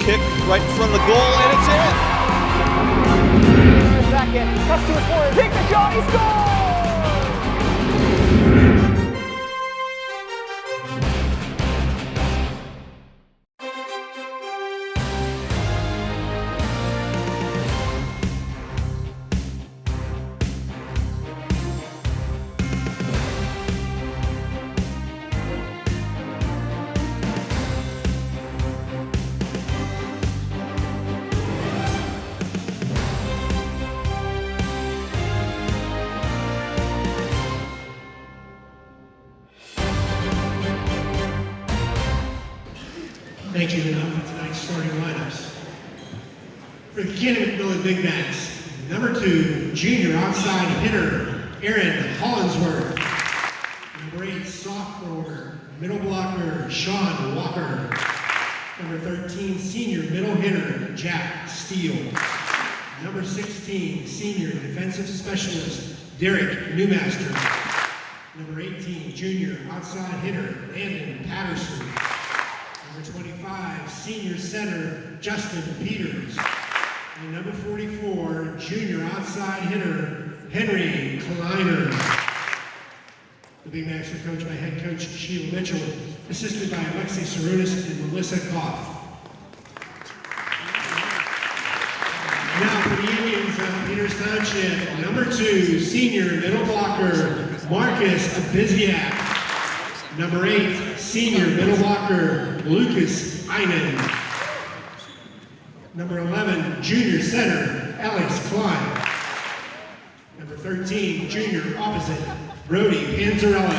kick right in front of the goal, and it's in. Second, cuts to his corner, takes the shot, he scores! Thank you enough for tonight's starting lineups. For the Canon-McMillan Big Backs, number 2, junior outside hitter, Aaron Hollinsworth. Number 8, sophomore, middle blocker, Sean Walker. Number 13, senior middle hitter, Jack Steele. Number 16, senior defensive specialist, Derek Newmaster. Number 18, junior outside hitter, Landon Patterson. Number 25, senior center, Justin Peters. And number 44, junior outside hitter, Henry Kleiner. The Big Backs are coached by head coach Sheila Mitchell, assisted by Alexi Sarunas and Melissa Koff. Now for the Indians of Peters Township, number 2, senior middle blocker, Marcus Abiziak. Number 8, senior middle blocker, Lucas Einen. Number 11, junior center, Alex Klein. Number 13, junior opposite, Brody Panzarella.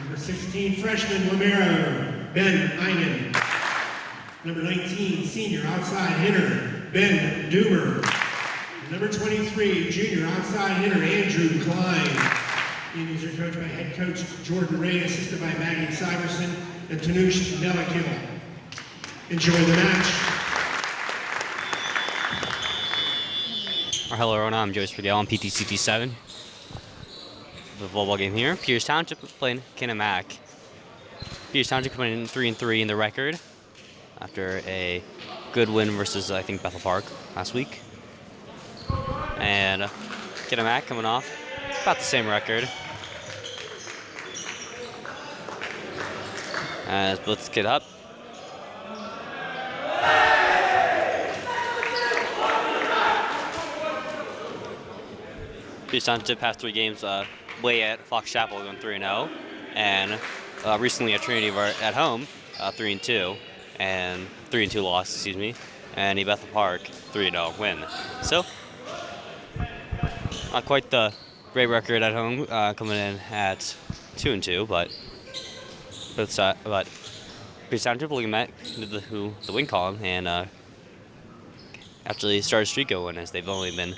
Number 16, freshman libero, Ben Einen. Number 19, senior outside hitter, Ben Doomer. Number 23, junior outside hitter, Andrew Klein. Indians are coached by head coach Jordan Ray, assisted by Maggie Syverson and Tanush Nelakil. Enjoy the match. Hello everyone, I'm Joe Spagel on PTCT7. The volleyball game here. Peters Township playing Canon-Mac. Peters Township coming in 3-3 in the record after a good win versus, I think, Bethel Park last week. And Canon-Mac coming off about the same record. As let's get up. Peters Township past 3 games away at Fox Chapel going 3-0, and recently at Trinity at home 3-2, and 3-2 loss, excuse me, and a Bethel Park 3-0 win. So not quite the great record at home, coming in at 2-2, but Peters Township looking at the win column and actually started streak going, as they've only been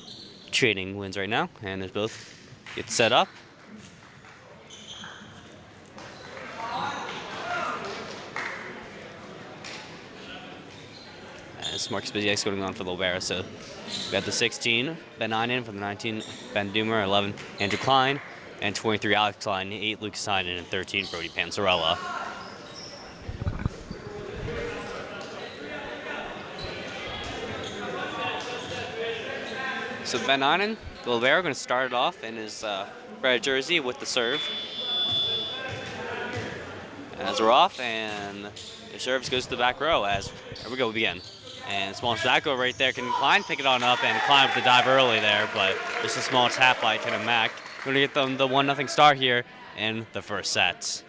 trading wins right now, and as both get set up. As Marcus Biziak's going on for Lobera, so we got the 16, Ben Einen, from the 19, Ben Doomer, 11, Andrew Klein, and 23, Alex Klein, 8, Lucas Einen, and 13, Brody Panzarella. So Ben Einen, the Lobera, going to start it off in his red jersey with the serve. As we're off, and the serve goes to the back row as, here we go, we begin. And small back over right there. Can Klein pick it on up and Klein with the dive early there, but just a small tap by Canon-Mac. Going to get them the 1-0 start here in the first set.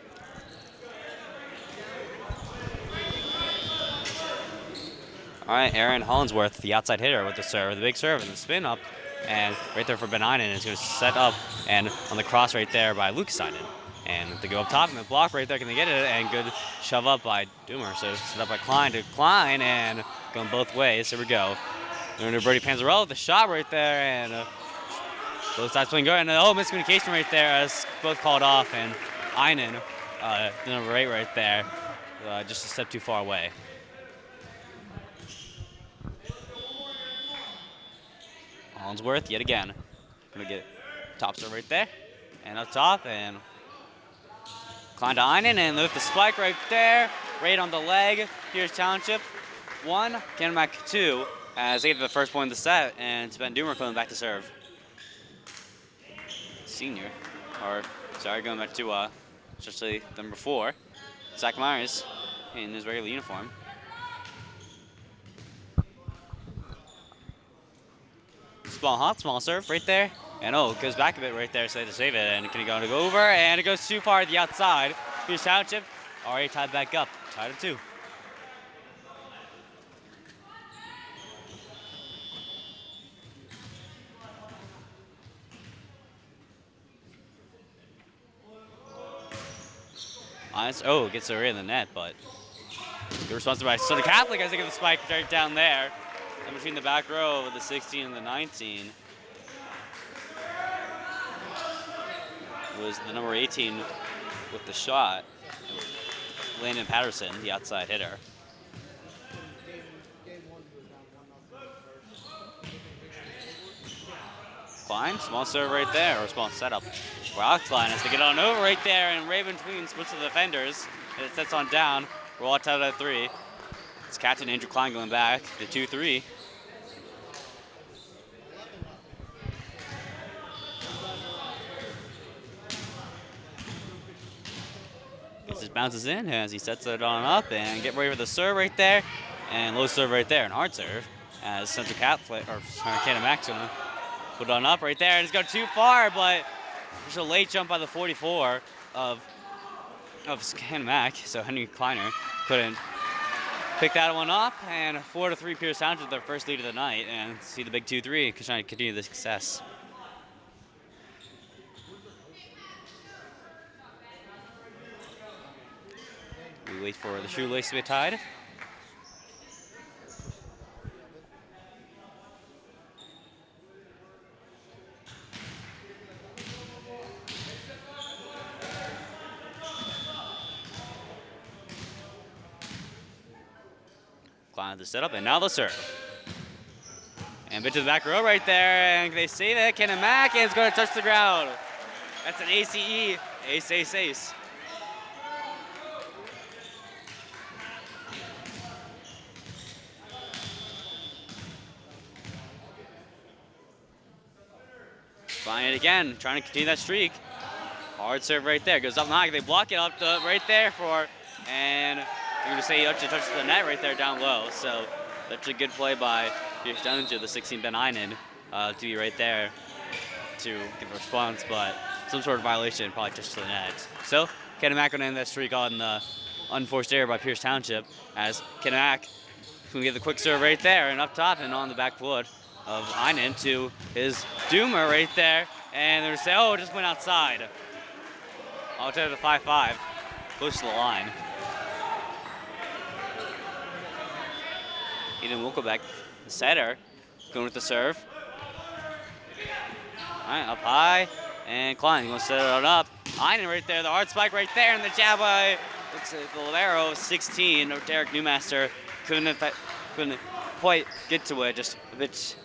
All right, Aaron Hollinsworth, the outside hitter with the serve, the big serve and the spin up, and right there for Ben Einen is going to set up and on the cross right there by Lucas Einen. And to go up top and the block right there, can they get it? And good shove up by Doomer. So set up by Klein to Klein and going both ways. Here we go. Going to Brody Panzarella with the shot right there, and both sides playing good. And miscommunication right there as both called off, and Einen, the number 8 right there, just a step too far away. Hollinsworth yet again. Gonna get top serve right there. And up top, and Klein to Einen, and with the spike right there, right on the leg. Here's Township. 1, Canon-Mac 2, as they get the first point of the set, and it's Ben Doomer coming back to serve. Senior, or sorry, going back to especially number 4, Zach Myers in his regular uniform. Small serve right there. And oh, it goes back a bit right there, so they had to save it. And can he go over? And it goes too far to the outside. Here's Township, already tied back up, tied at 2. Oh, gets it right in the net, but good response by Southern Catholic as they get the spike right down there. In between the back row of the 16 and the 19 was the number 18 with the shot, Landon Patterson, the outside hitter. Klein, small serve right there, or small setup. Rock Klein has to get on over right there, and Raven Tween splits the defenders, and it sets on down. We're all tied at 3. It's captain Andrew Klein going back, the 2-3. Just bounces in as he sets it on up and get ready for the serve right there, and low serve right there, and hard serve as Central Catholic or Canon-Mac's gonna put it on up right there, and it's gone too far, but there's a late jump by the 44 of Canon-Mac, so Henry Kleiner couldn't pick that one up, and 4-3 Pierce Township their first lead of the night, and see the big 2-3 trying to continue the success. We wait for the shoelace to be tied. Klein the setup, and now the serve. And bit to the back row right there, and they save it. Canon-Mac, and it's going to touch the ground. That's an ACE, ace, ace, ace. Trying it again, trying to continue that streak. Hard serve right there, goes up high. They block it up right there and you're gonna say he actually touches the net right there down low. So that's a good play by Pierce Township, the 16 Ben Einen, to be right there to get the response, but some sort of violation probably touched the net. So Canon-Mac gonna end that streak on the unforced error by Pierce Township as Canon-Mac can get the quick serve right there and up top and on the back foot of Einen to his Doomer right there, and they're saying, oh, it just went outside. I'll tell you the 5-5, close to the line. Eden Wilkebeck, the setter, going with the serve. All right, up high, and Klein going to set it on up. Einen right there, the hard spike right there, and the jab by the libero, 16, Derek Newmaster couldn't quite get to it, just a bit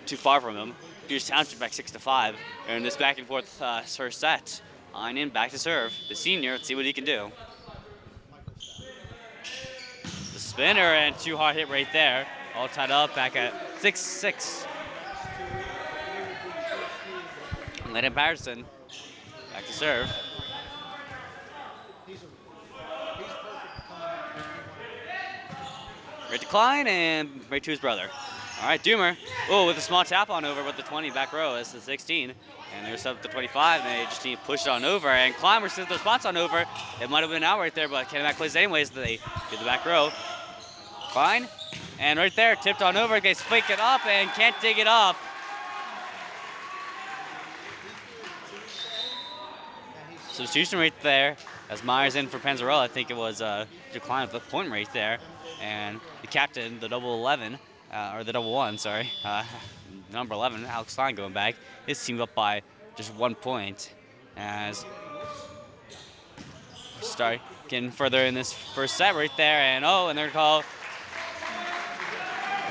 too far from him. Pierce Township back 6-5. And this back and forth first set. Einen back to serve. The senior, let's see what he can do. The spinner and too hard hit right there. All tied up back at 6-6. Landon Patterson back to serve. Right to Klein and right to his brother. All right, Doomer. Oh, with a small tap on over with the 20 back row. That's the 16. And there's up the 25, and they just need to push it on over. And Klein sends their spots on over. It might have been out right there, but Canon-Mac plays anyways. They get the back row. Klein. And right there, tipped on over. They spike it up and can't dig it up. Substitution right there as Myers in for Panzarella. I think it was Klein with the point right there. And the captain, the double 11. Or the double 1, sorry. Number 11, Alex Klein going back. His team up by just 1 point. As start getting further in this first set right there. And oh, and they're called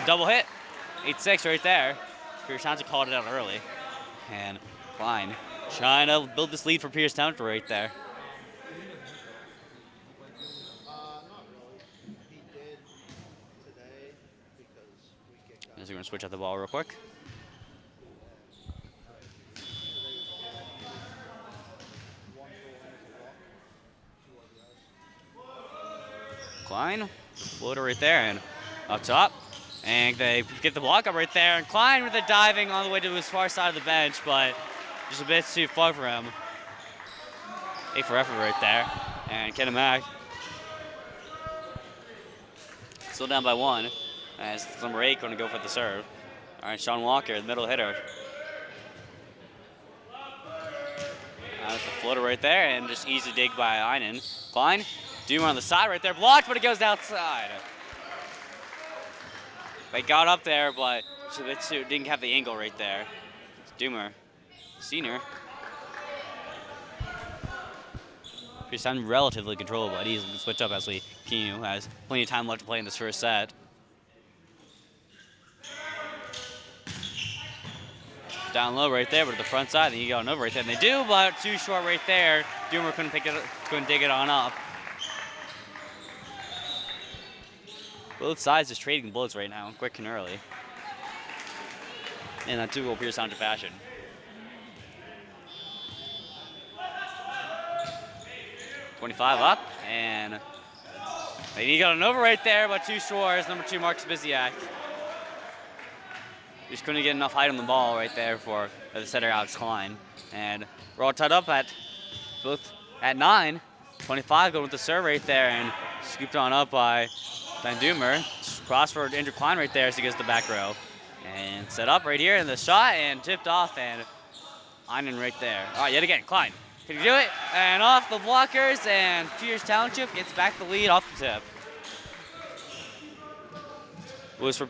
double hit. 8-6 right there. Pierce Township called it out early. And Klein trying to build this lead for Pierce Township right there. As we're going to switch out the ball real quick. Klein, floater right there, and up top. And they get the block up right there. And Klein with the diving all the way to his far side of the bench, but just a bit too far for him. A for effort right there. And Canon-Mac still down by 1. As number 8 going to go for the serve. All right, Sean Walker, the middle hitter. The floater right there, and just easy dig by Einen. Klein, Doomer on the side right there, blocked, but it goes outside. They got up there, but Shibitsu didn't have the angle right there. Doomer, senior. He sounded relatively controllable, but he's switch up as we continue. Has plenty of time left to play in this first set. Down low right there, but at the front side, then you got an over right there. And they do, but too short right there. Doomer couldn't dig it on up. Both sides just trading bullets right now, quick and early. And that too will appear sound to fashion. .25 up, and he got an over right there, but too short as number 2 Marcus Biziak. Just couldn't get enough height on the ball right there for the setter Alex Klein. And we're all tied up at both at 9. 25 going with the serve right there, and scooped on up by Van Doomer. Cross for Andrew Klein right there as he gets the back row. And set up right here in the shot and tipped off, and Einen right there. All right, yet again, Klein. Can he do it? And off the blockers, and Peters Township gets back the lead off the tip. It was for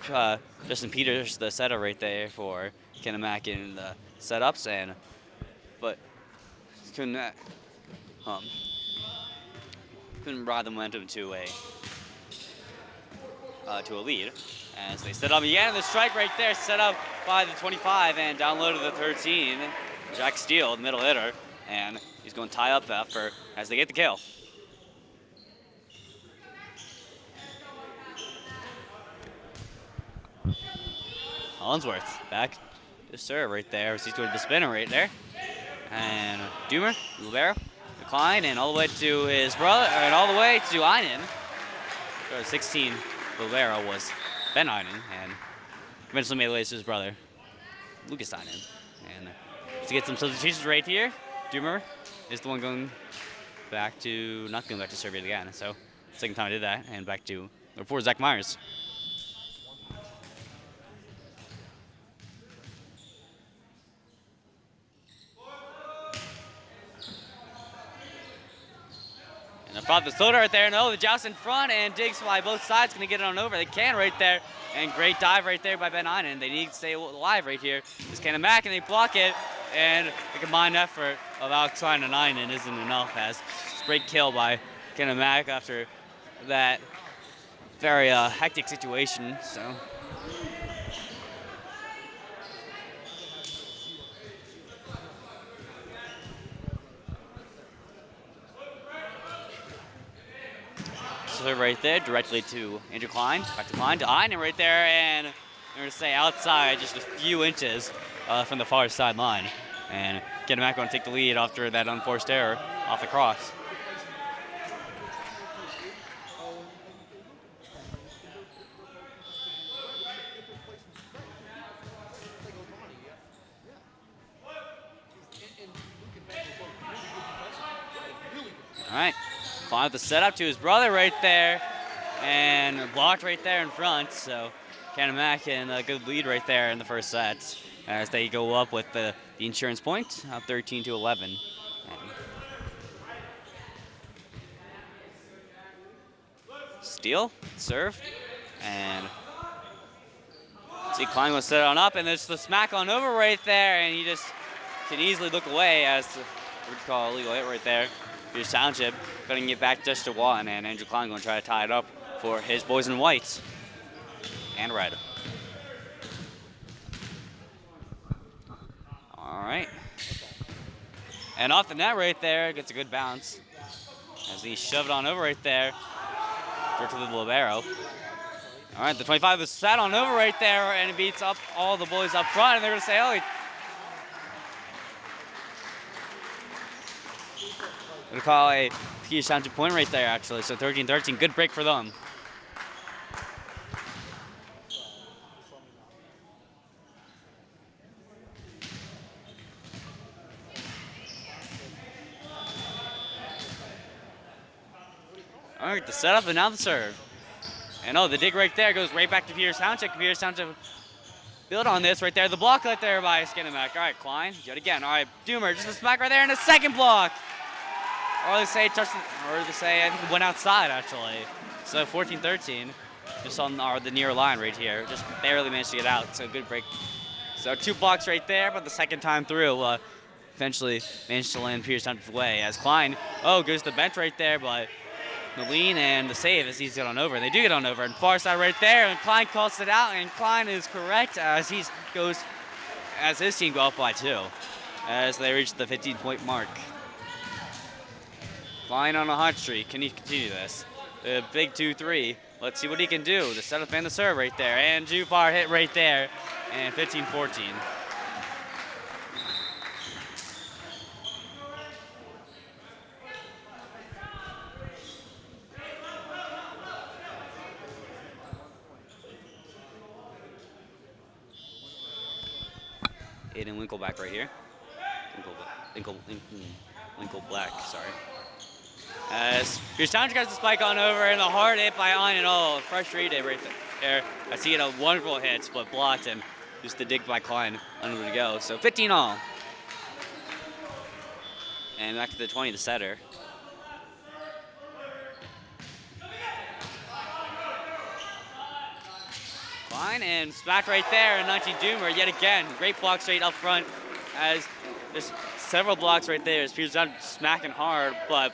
Justin Peters, the setter right there for Canon-Mac in the setups, but couldn't ride the momentum to a lead. As they set up again, the strike right there set up by the 25 and down low to the 13. Jack Steele, the middle hitter, and he's going to tie up as they get the kill. Hollinsworth back to serve right there. He's doing the spinner right there. And Doomer, Libero, Klein, and all the way to his brother, and all the way to Einen. 16 Libero was Ben Einen, and eventually made the way to his brother, Lucas Einen. And to get some substitutions right here, Doomer is the one going back to, not going back to serve it again. So, second time I did that, and back to number 4, Zach Myers. And the front, the floater right there. No, the joust in front and digs by both sides. Going to get it on over. They can right there. And great dive right there by Ben Einen. They need to stay alive right here. This Canon-Mac, and they block it. And the combined effort of Alex Klein and Einen isn't enough. As great kill by Canon-Mac after that very hectic situation. So. Serve right there, directly to Andrew Klein. Back to Klein, to Einen right there, and I'm going to say outside, just a few inches from the far sideline. And Canon-Mac going to take the lead after that unforced error off the cross. All right. Klein with the setup to his brother right there, and blocked right there in front. So Canon-Mac in a good lead right there in the first set as they go up with the insurance point, 13-11. And Steele, serve, and see Klein going to set it on up, and there's the smack on over right there, and he just can easily look away as we'd call a legal hit right there. Here's Township cutting it back just to 1, and Andrew Klein going to try to tie it up for his boys in white and red. All right. And off the net right there, gets a good bounce as he shoved on over right there to the libero. All right, the 25 is set on over right there, and it beats up all the boys up front, and they're going to say, oh, going to call a Peters Township point right there, actually. So 13-13, good break for them. All right, the setup and now the serve. And oh, the dig right there goes right back to Peters Township. Peters Township build on this right there. The block right there by Skinamack. All right, Klein, yet again. All right, Doomer, just a smack right there, and a second block. Or they say I think it went outside, actually. So 14-13, just on the near line right here. Just barely managed to get out, so good break. So 2 blocks right there, but the second time through, eventually managed to land Peters Township's way. As Klein, goes to the bench right there, but the lean and the save as he's get on over. They do get on over, and far side right there, and Klein calls it out, and Klein is correct as his team go up by 2 as they reach the 15-point mark. Klein on a hot streak. Can he continue this? The big 2-3. Let's see what he can do. The setup and the serve right there, and Jupar hit right there, and 15-14. Aiden Winkle back right here. Winkle Black, sorry. As Peters Township gets the spike on over, and the hard hit by Einen. Oh, frustrated right there. I see it a wonderful hit, but blocked, and just the dig by Klein under to go. So 15-all. And back to the 20, the setter. Klein and smack right there, and 19 Doomer yet again. Great block straight up front as there's several blocks right there as Peters Township smacking hard, but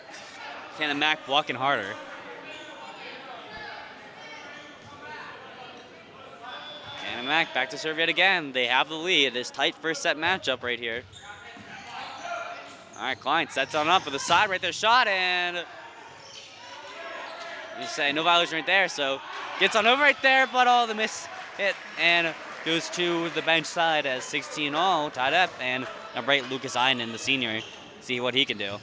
Canon-McMillan blocking harder. Canon-McMillan back to serve yet again. They have the lead. This tight first set matchup right here. All right, Klein sets on up for the side right there, shot, and you say no violation right there, so gets on over right there, but the miss hit and goes to the bench side as 16-all, tied up, and number 8, Lucas Einen, the senior, see what he can do.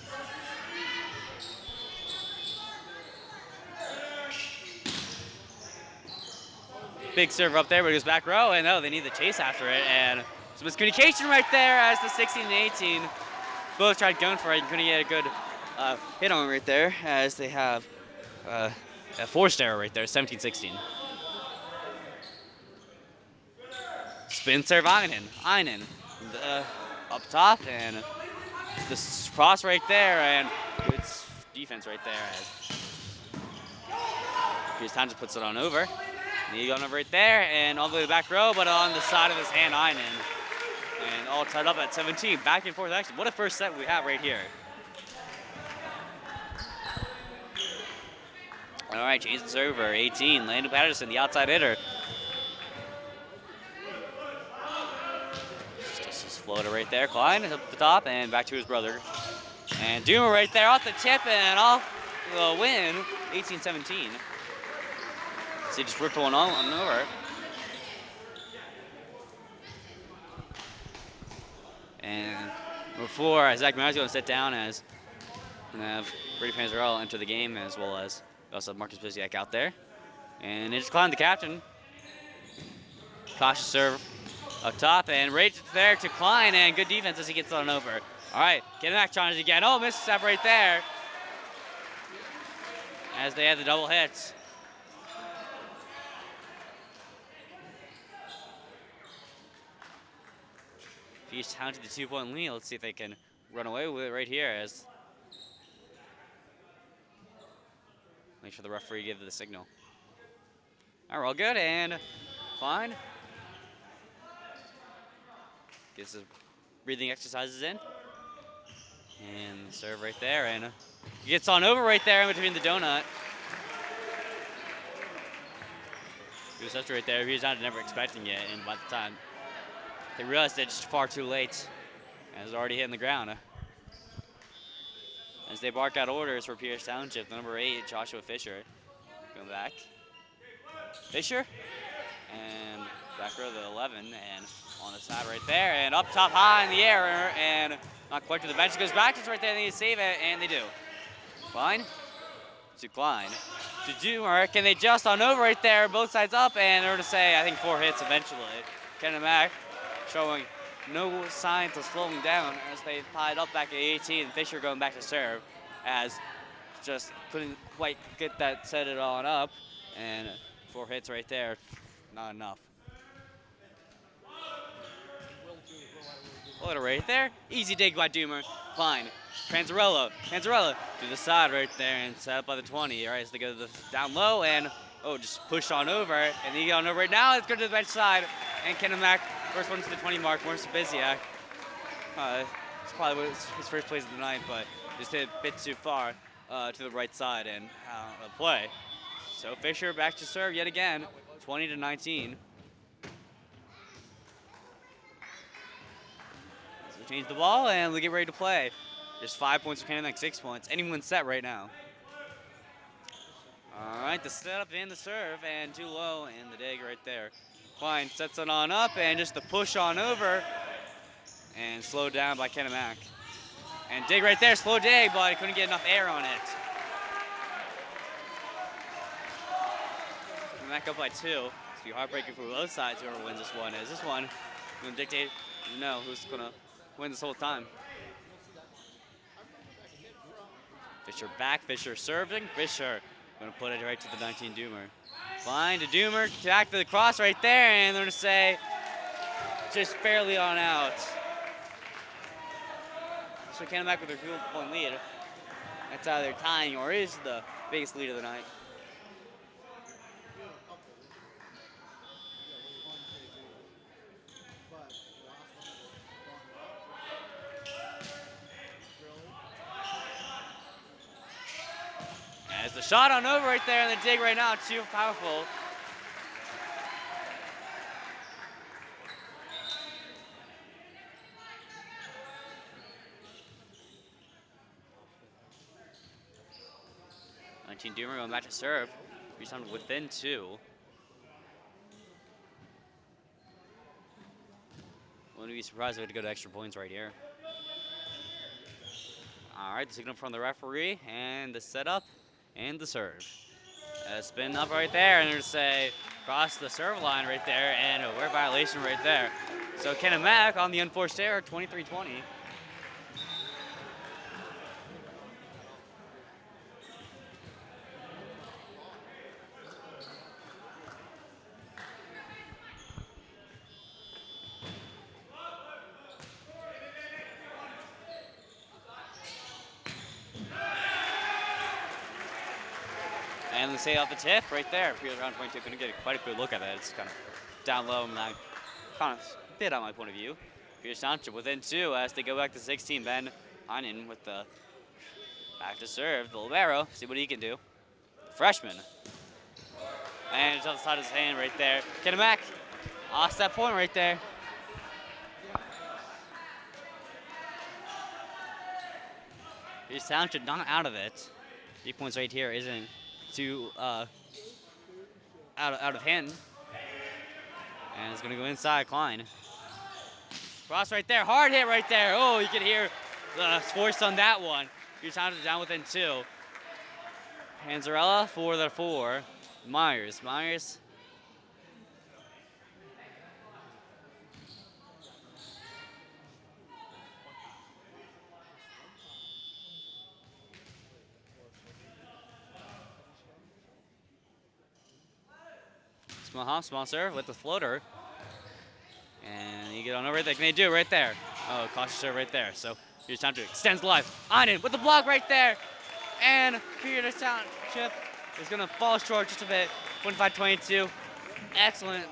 Big serve up there, but it goes back row, and they need the chase after it, and some miscommunication right there as the 16-18 both tried going for it and couldn't get a good hit on right there as they have a forced error right there, 17-16. Spin serve Einen up top, and the cross right there, and good defense right there as Peters Township puts it on over. Knee on over right there, and all the way to the back row, but on the side of his hand, Einen. And all tied up at 17. Back and forth action. What a first set we have right here. All right, change the server. 18, Landon Patterson, the outside hitter. Just his floater right there. Klein is up the top and back to his brother. And Doomer right there off the tip and off the win. 18-17. So he just ripped one on over. And before Zach Maury's going to sit down as we have Brady Panzarella enter the game, as well as we also have Marcus Biziak out there. And it's Klein, the captain. Cautious serve up top, and right there to Klein, and good defense as he gets on over. All right, getting back challenge again. Oh, missed step right there. As they had the double hits. Peters Township the 2-point lead. Let's see if they can run away with it right here as make sure the referee gives the signal. All right, we're all good, and Klein gets the breathing exercises in. And serve right there, and he gets on over right there in between the donut. Good stuff right there. He was not never expecting it, and by the time they realized it, just far too late, and it was already hitting the ground. As they bark out orders for Peters Township, the number 8, Joshua Fisher, going back. Fisher. And back row the 11, and on the side right there, and up top high in the air, and not quite to the bench. It goes back, just right there, they need to save it, and they do. Klein to Klein to Doomer. Can they just on over right there, both sides up, and they're to say, I think 4 hits eventually. Canon-McMillan showing no signs of slowing down as they tied up back at 18, and Fisher going back to serve, as just couldn't quite get that set it on up, and 4 hits right there, not enough. Floater right there, easy dig by Doomer. Klein, Panzarella to the side right there and set up by the 20. All right, as they go to the down low and just push on over, and they get on over right now. Let's go to the bench side, and Canon-McMillan first one to the 20 mark. Morris Biziak. It's probably his first place of the night, but just hit a bit too far to the right side and out of play. So Fisher back to serve yet again, 20-19. So we change the ball and we get ready to play. Just 5 points for Canon-McMillan, 6 points. Anyone's set right now. All right, the setup and the serve, and too low, and the dig right there. Klein sets it on up, and just the push on over, and slowed down by Canon-McMillan. And dig right there, slow dig, but he couldn't get enough air on it. Canon-McMillan up by 2. It's be heartbreaking for both sides, whoever wins this one. Is this one going to dictate, who's going to win this whole time? Fisher back, Fisher serving, Fisher going to put it right to the 19 Doomer. Klein to Doomer, back to the cross right there, and they're going to say just barely on out. So Canon-McMillan with their 2-point lead. That's either tying or is the biggest lead of the night. As the shot on over right there, and the dig right now, too powerful. Doomer going back to serve. He's on within 2. Wouldn't be surprised if we had to go to extra points right here. All right, the signal from the referee, and the setup and the serve. Spin up right there, and they're to say cross the serve line right there, and a wear violation right there. So Canon-McMillan on the unforced error, 23-20. And the say off the tip right there. Around 22, couldn't get quite a good look at that. It's kind of down low and kind of a bit on my point of view. Pierce Township within 2 as they go back to 16. Ben Heinen with the back to serve. The libero, see what he can do. Freshman. And it's on the side of his hand right there. Canon-McMillan off that point right there. Pierce Township not out of it. 3 points right here isn't too out of hand. And it's gonna go inside Klein. Cross right there, hard hit right there. Oh, you can hear the force on that one. You're down within 2. Panzarella for the 4. Myers. Small serve with the floater. And you get on over there. Can they do it right there? Oh, cautious serve right there. So here's time to extends live. Heinen with the block right there. And Pierce Township is going to fall short just a bit. 25-22. Excellent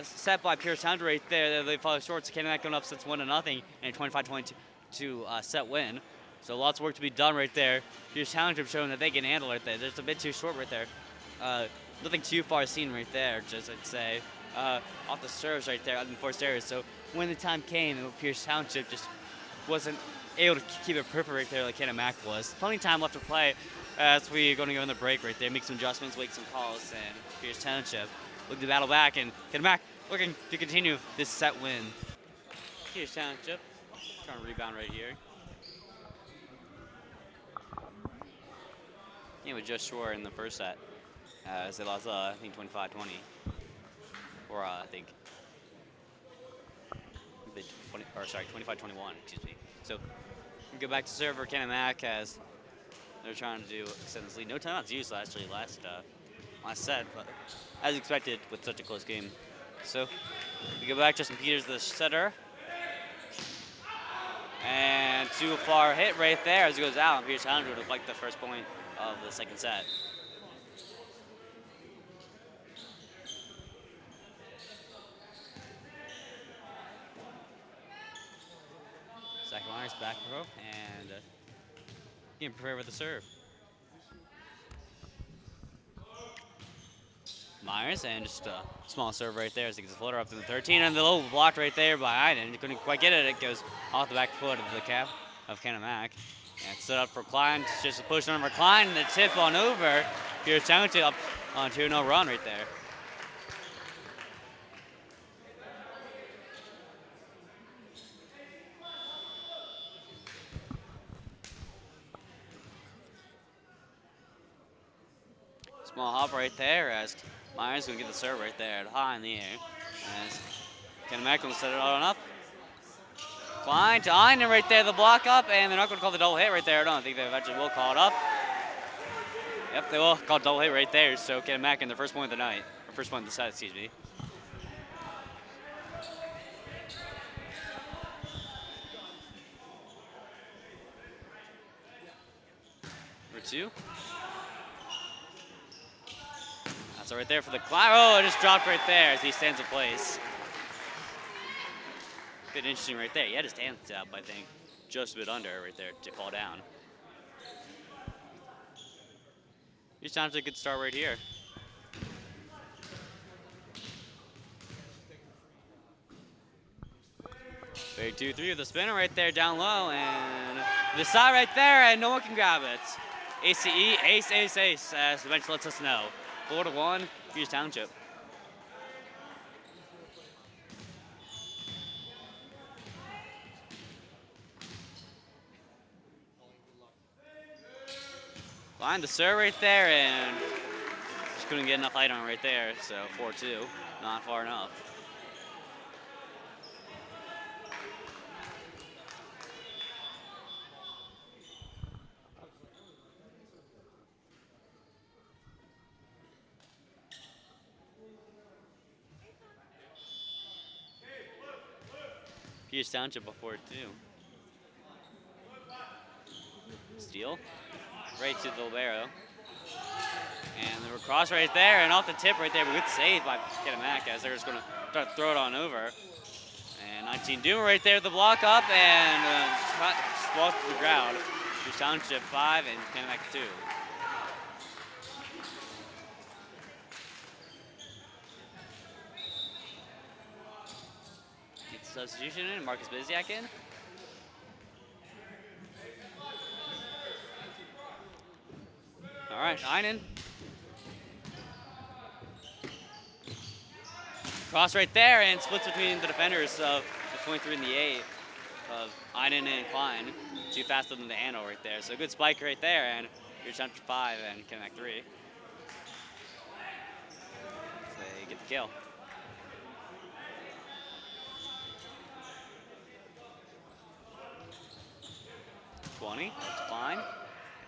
set by Pierce Township right there. They fall short. So Canon-McMillan going up sets 1-0 and 25-22 set win. So lots of work to be done right there. Pierce Township showing that they can handle it there. They're just a bit too short right there. Nothing too far seen right there, just I'd say. Off the serves right there, unforced errors. So when the time came, Pierce Township just wasn't able to keep it perfect right there like Canon-McMillan was. Plenty of time left to play as we're going to go in the break right there, make some adjustments, make some calls, and Pierce Township look to battle back, and Canon-McMillan looking to continue this set win. Here's Township trying to rebound right here. Game was just short in the first set as they lost, I think 25-20, or I think 25-21, excuse me. So we go back to serve for Canon-McMillan as they're trying to extend this lead. No timeouts used actually last set, but as expected with such a close game. So we go back. Justin Peters, the setter, and too far hit right there as it goes out. And Peters Township would have liked the first point of the second set. Zach Myers back row and getting prepared with the serve. Myers and just a small serve right there as he gets a floater up to the 13, and the low blocked right there by Iden. He couldn't quite get it. It goes off the back foot of the cap of Canon-McMillan. And set up for Klein. It's just a push on for Klein, and the tip on over. Here's Township up on 2-0 run right there. Small hop right there as Myers gonna get the serve right there, high in the air. As Canon-McMillan will set it on up. Klein to Einen right there, the block up, and they're not gonna call the double hit right there. I don't think they eventually will call it up. Yep, they will call double hit right there, so Canon-McMillan their first point of the night, or first point of the set, excuse me. Number 2. So right there for the Klein. Oh, it just dropped right there as he stands in place. Bit interesting right there. He had his hands up, I think, just a bit under right there to fall down. Here's time to a good start right here. Very 2-3 with the spinner right there down low, and the side right there, and no one can grab it. ACE, ace, ace, ace, as the bench lets us know. 4-1, Peters Township. Line the serve right there, and just couldn't get enough height on it right there, so 4-2, not far enough. Peters Township before 2. Steal. Right to the libero. And the cross right there, and off the tip right there, but good save by Canon-McMillan as they're just going to start to throw it on over. And 19 Doomer right there, the block up, and walk to the ground. Peters Township 5 and Canon-McMillan 2. Substitution in, Marcus Biziak in. All right, Einen. Cross right there, and splits between the defenders of the 23 and the 8 of Einen and Klein. Too faster than the handle right there. So good spike right there, and here's Township 5 and Canon-McMillan 3. So they get the kill. 20, that's fine.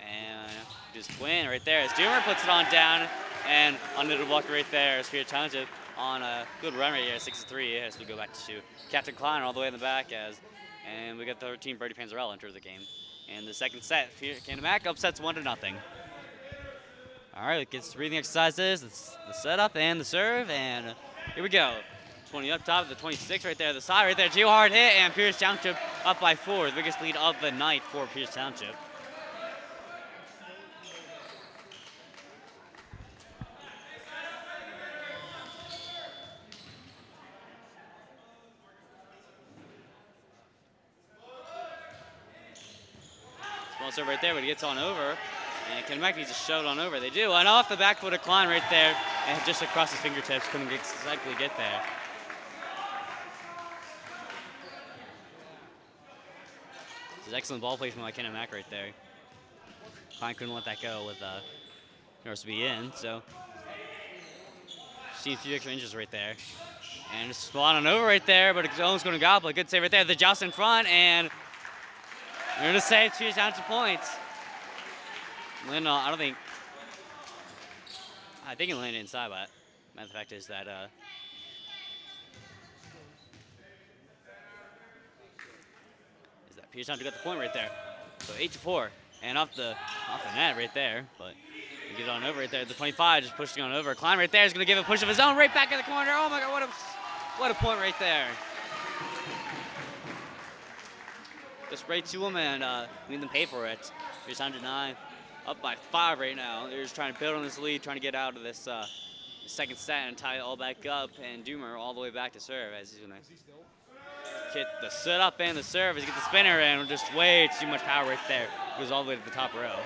And just twin right there as Doomer puts it on down, and under the block right there, Peters Township on a good run right here, 6-3 as we go back to Captain Klein all the way in the back and we got the 13 Brady Panzarella enter the game. And the second set, Canon-McMillan upsets 1-0. All right, it gets breathing exercises, it's the setup and the serve, and here we go. 20 up top, the 26 right there, the side right there, too hard hit, and Peters Township up by 4, the biggest lead of the night for Peters Township. Small serve right there, but it gets on over, and Canon-McMillan needs to shove it on over. They do, and off the back foot of Klein right there, and just across his fingertips, couldn't exactly get there. This is excellent ball placement by Canon-McMillan right there. Klein couldn't let that go with Norris to be in, so see a few extra inches right there. And just spot on over right there, but it's almost going to gobble. Good save right there. The joust in front, and we're going to save Pierce Township points. Lynn, I think it landed inside, but the fact is that Pierce Township got the point right there. So 8-4, and off the net right there, but he gets on over right there. The 25 just pushing on over. Klein right there is going to give a push of his own right back in the corner. Oh my God, what a point right there. Just right to him and leave them pay for it. Here's 109, up by 5 right now. They're just trying to build on this lead, trying to get out of this second set and tie it all back up. And Doomer all the way back to serve as he's going to get the set up and the serve as he gets the spinner and just way too much power right there. Goes all the way to the top row.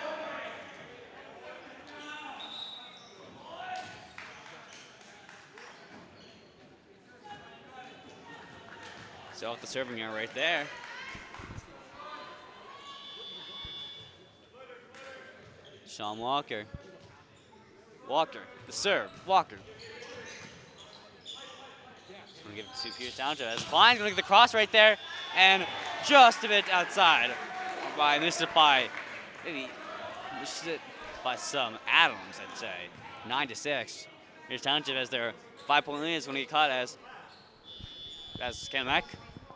So off the serving error right there. Sean Walker. Walker, the serve, Walker. Gonna give it to Pierce Township as Klein's gonna get the cross right there, and just a bit outside. Missed it by some atoms, I'd say. 9-6. Pierce Township has their 5-point lead. Is gonna get caught as Canon-McMillan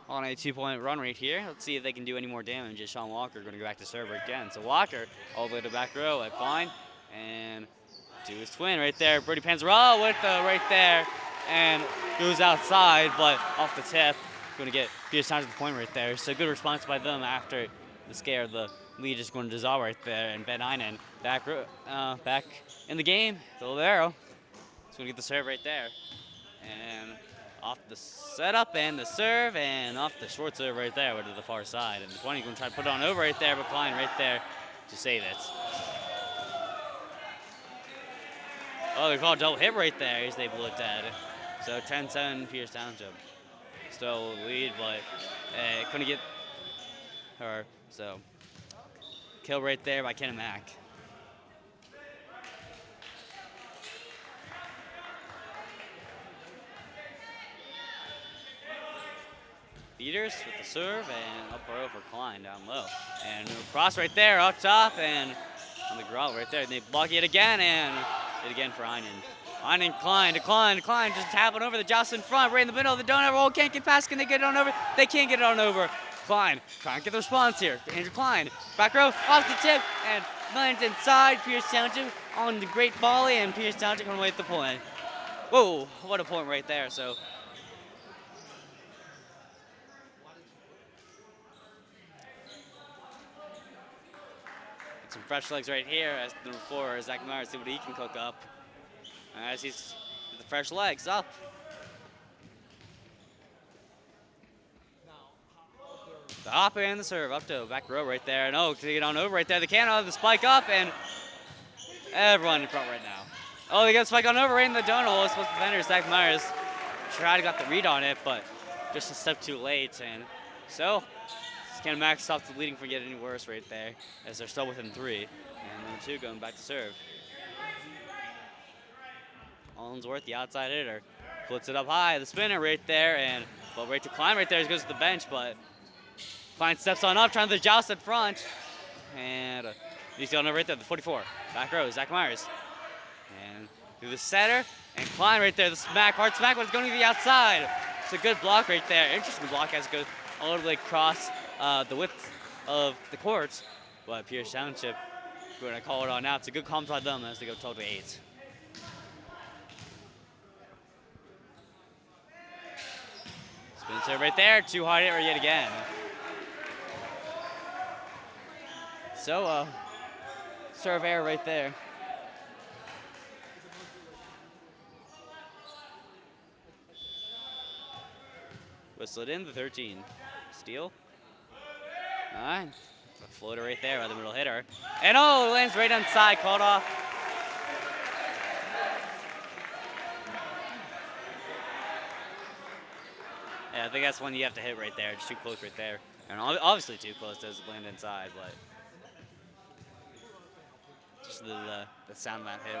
on a 2-point run right here. Let's see if they can do any more damage as Sean Walker going to go back to serve again. So Walker all the way to back row at Klein and do his twin right there. Brody Panzarella with the right there and goes outside, but off the tip. Going to get Pierce Township the point right there. So good response by them after the scare. The lead just going to dissolve right there. And Ben Einen back in the game. The libero. He's going to get the serve right there. And off the setup and the serve, and off the short serve right there, to the far side. And the 20 going to try to put it on over right there, but Klein right there to save it. Oh, they called a double hit right there as they blew it dead. So 10-7 Pierce Township. Still lead, but couldn't get her. So kill right there by Canon-McMillan. Leaders with the serve and up or over Klein down low. And cross right there up top and on the growl right there. And they block it again and it again for Einen. Einen, Klein to Klein. Klein just tapping over the joust in front, right in the middle of the donut roll. Can't get past. Can they get it on over? They can't get it on over. Klein trying to get the response here. Andrew Klein, back row, off the tip, and lands inside Pierce Township on the great volley, and Pierce Township can away with the point. Whoa, what a point right there. So some fresh legs right here as number 4, Zach Meyer, see what he can cook up. As he's with the fresh legs up. The hop and the serve up to back row right there. No, to get on over right there. They can't have the spike up and everyone in front right now. Oh, they got the spike on over right in the donut hole. It's supposed to defender, Zach Myers. Tried to got the read on it, but just a step too late. And so Canon-McMillan stops the leading from getting any worse right there as they're still within 3. And number 2 going back to serve. Allensworth, the outside hitter, puts it up high. The spinner right there, and well, right to Klein right there. He goes to the bench, but Klein steps on up, trying to joust in front. And he's going over right there, the 44. Back row, Zach Myers. And through the center, and Klein right there, the smack, hard smack, but it's going to the outside. It's a good block right there. Interesting block as it goes all the way across the width of the court. But Pierce Township, we're going to call it on now. It's a good calm by them as they go 12-8. Spin serve right there, too hard hit yet again. So, serve error right there. Whistle it in, the 13. Steal. All right. A floater right there by the middle hitter. And oh, it lands right on side, called off. Yeah, I think that's one you have to hit right there. Just too close right there. And obviously too close to land inside, but just the sound of that hit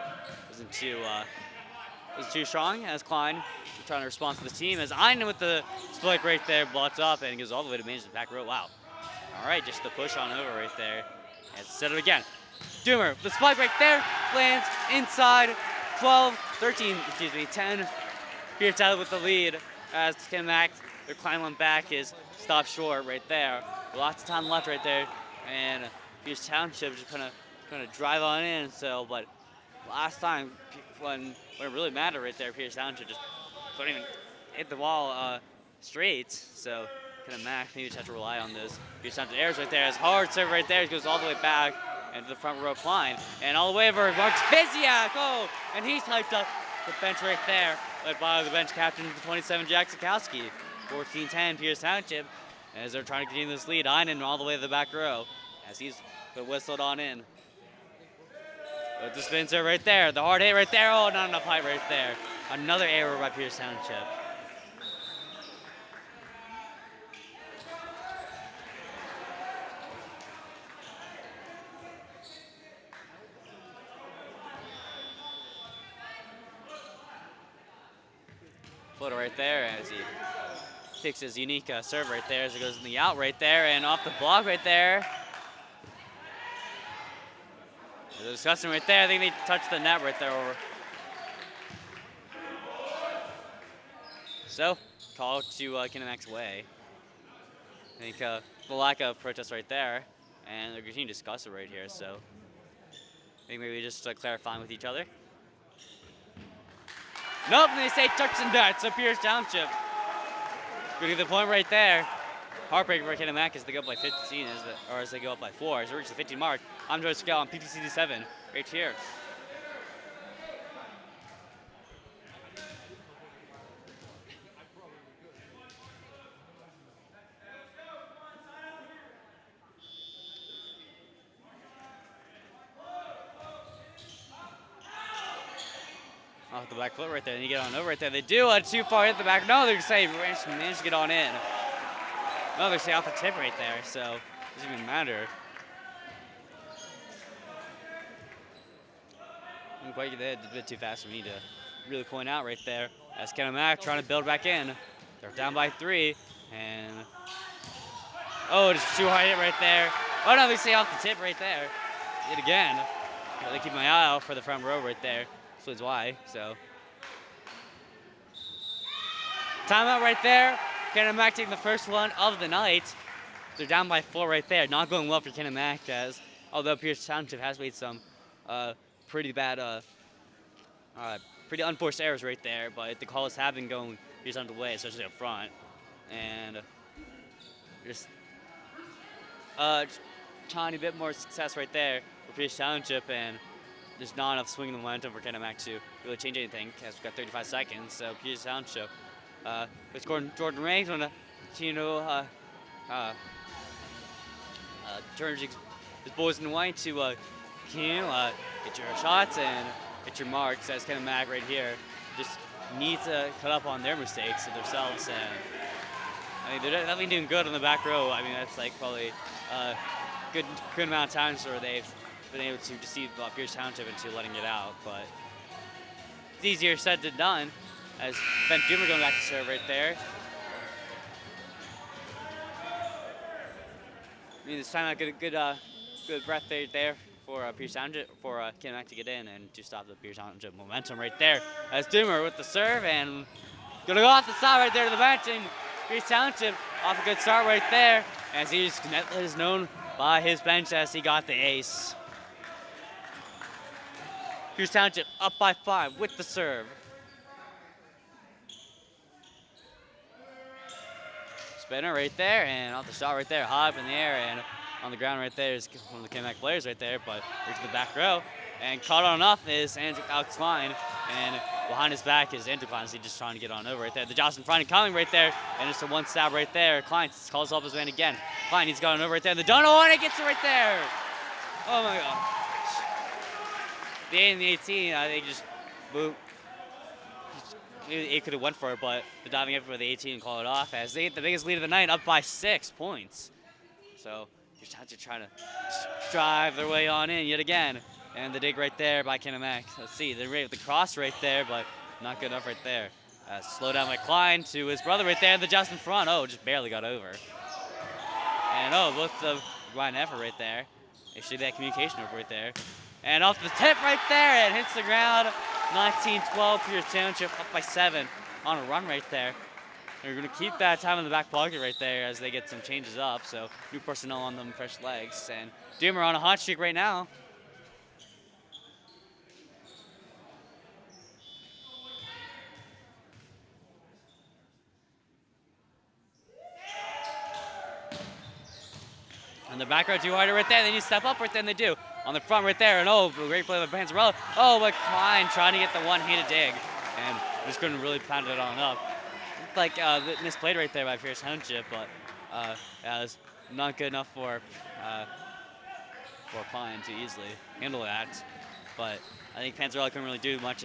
wasn't too strong. As Klein trying to respond to the team, as Einen with the spike right there blocked up and goes all the way to manage the back row. Wow. All right, just the push on over right there. And set it again. Doomer, the spike right there, lands inside. 10. Pierce Township with the lead as Canon-McMillan, their Klein one back is stopped short right there. Lots of time left right there, and Pierce Township just kind of drive on in. So, but last time when it really mattered right there, Pierce Township just couldn't even hit the wall straight. So, Canon-McMillan maybe just have to rely on this. Pierce Township airs right there, as hard serve right there, it goes all the way back and to the front row Klein, and all the way over Marks Biziak. Oh, and he's hyped up the bench right there, led by the bench captain, the 27 Jack Sikowski. 14-10 Pierce Township, as they're trying to continue this lead. Einen all the way to the back row, as he's been whistled on in. With the spin serve right there, the hard hit right there. Oh, not enough height right there. Another error by Pierce Township. Floater right there as he takes his unique serve right there as it goes in the out right there and off the block right there. There's a discussion right there. I think they touched the net right there over. So, call to Canon-McMillan's way. I think the lack of protest right there, and they're continuing to discuss it right here. So, I think maybe just clarifying with each other. Nope, and they say touch and dart, so Pierce Township. Good to the point right there. Heartbreaker for Canon-McMillan as they go up by 15, or as they go up by 4, as they reach the 15 mark. I'm Joe Scal on PTCD 7, right here. Off the back foot right there, and you get on over right there. They do too far hit the back. No, they're saying managed to get on in. No, they say off the tip right there, so it doesn't even matter. I'm quite a bit too fast for me to really point out right there. As Canon-McMillan trying to build back in. They're down by 3, and oh, just too high hit right there. Oh no, they say off the tip right there. Yet again. Really keep my eye out for the front row right there. That's why, so. Timeout right there. Canon-McMillan taking the first one of the night. They're down by 4 right there. Not going well for Canon-McMillan, as although Pierce Township has made some pretty bad, pretty unforced errors right there, but the calls have been going Pierce Township's way, especially up front. And just tiny bit more success right there for Pierce Township, and there's not enough swinging the momentum for Canon-McMillan to really change anything, as we've got 35 seconds. So Pierce Township with Jordan Ray on a turns his boys in white to get your shots and get your marks, as Canon-McMillan right here just need to cut up on their mistakes of themselves. And I mean, they're definitely doing good on the back row. I mean, that's like probably a good amount of times where they've been able to deceive Pierce Township into letting it out, but it's easier said than done, as Ben Doomer going back to serve right there. I mean, this time a good breath there for Pierce Township, for Canon-McMillan to get in and to stop the Pierce Township momentum right there. As Doomer with the serve, and gonna go off the side right there to the bench, and Pierce Township off a good start right there, as he is known by his bench as he got the ace. Pierce Township up by 5 with the serve. Spinner right there, and off the shot right there, high up in the air, and on the ground right there is one of the Canon-McMillan players right there, but to the back row. And caught on enough is Alex Klein, and behind his back is Andrew Klein, so he's just trying to get on over right there. The Johnson front coming right there, and just a one stab right there. Klein calls up his man again. Klein, he's got on over right there. The Dono, and it gets it right there. Oh my God. The 8 and the 18, I think just It could have went for it, but the diving effort for the 18 called it off as they get the biggest lead of the night, up by 6 points. So Pierce Township trying to drive their way on in yet again. And the dig right there by Canon-Mac. Let's see, they're ready with the cross right there, but not good enough right there. Slow down by Klein to his brother right there, and the just in front. Oh, just barely got over. And look the line effort right there. They should that communication over right there. And off the tip right there, it hits the ground. 19-12, Pierce Township up by 7 on a run right there. They're going to keep that time in the back pocket right there as they get some changes up. So new personnel on them, fresh legs. And Doomer on a hot streak right now. And the back row too hard right there. They need to step up right then. They do. On the front right there. And great play by Panzarella. But Klein trying to get the one-handed dig. And just couldn't really pound it on up. Looked like misplayed right there by Pierce Township, but it was not good enough for Klein to easily handle that. But I think Panzarella couldn't really do much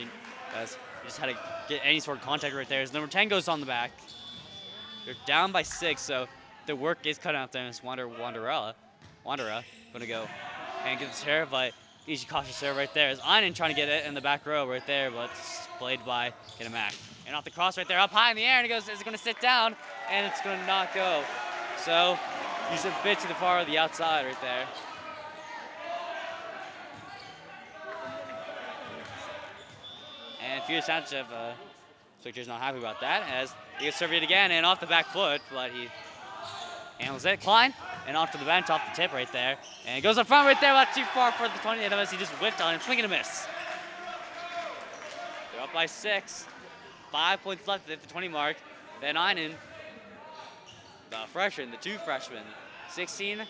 as he just had to get any sort of contact right there. As number 10 goes on the back. They're down by 6, so the work is cut out there. It's Wanderer gonna go and get the serve, but easy cautious serve right there. Is Einen trying to get it in the back row right there, but it's played by Canon-Mac. And off the cross right there, up high in the air, and he goes, is it gonna sit down? And it's gonna not go. So he's a bit to the far of the outside right there. And Pierce Township, Switcher's not happy about that as he gets served it again and off the back foot, but he handles it. Klein, and off to the bench, off the tip right there. And it goes up front right there, about too far for the 20, and he just whipped on him, swing and a miss. They're up by 6. 5 points left at the 20 mark. Then Einen, the freshman, the 2 freshmen, 16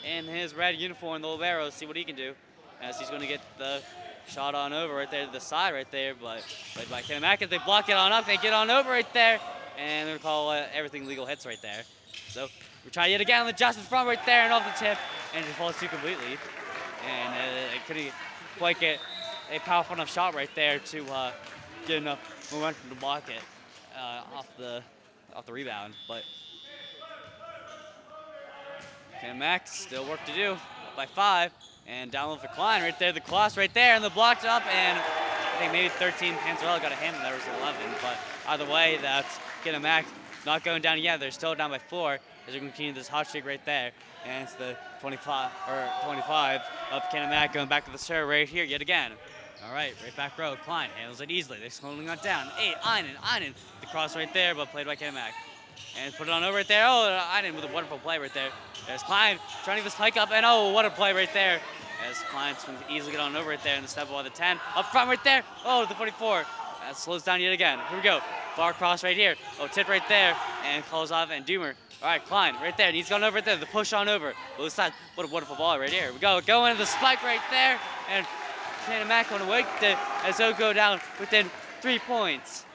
in his red uniform, the libero, see what he can do. As he's going to get the shot on over right there to the side right there, but played by Canon-Mac. If they block it on up, they get on over right there, and they're going to call everything legal hits right there. So we try yet again on the just in front right there and off the tip, and it just falls through completely. And it couldn't quite get a powerful enough shot right there to get enough momentum to block it off the rebound. But Canon-Mac still work to do, up by 5. And down low for Klein right there, the cross right there, and the blocked up, and I think maybe 13, Panzarella got a hand, and there was 11. But either way, that's Canon-Mac not going down yet. They're still down by 4 as they're going to continue this hot streak right there. And it's the 25 of Canon-Mac going back to the serve right here yet again. All right back row, Klein handles it easily. They're holding on down. 8, Einen, the cross right there, but played by Canon-Mac. And put it on over right there. Einen with a wonderful play right there. There's Klein trying to get this spike up, and what a play right there. As Klein's going to easily get on over right there in the step by the 10. Up front right there. The 44. That slows down yet again. Here we go. Far cross right here. Tip right there. And calls off, and Doomer. All right, Klein right there. He's gone over right there. The push on over. Both sides. What a wonderful ball right here. Here we go. Going into the spike right there. And Canon-Mac going to wait as they'll go down within 3 points.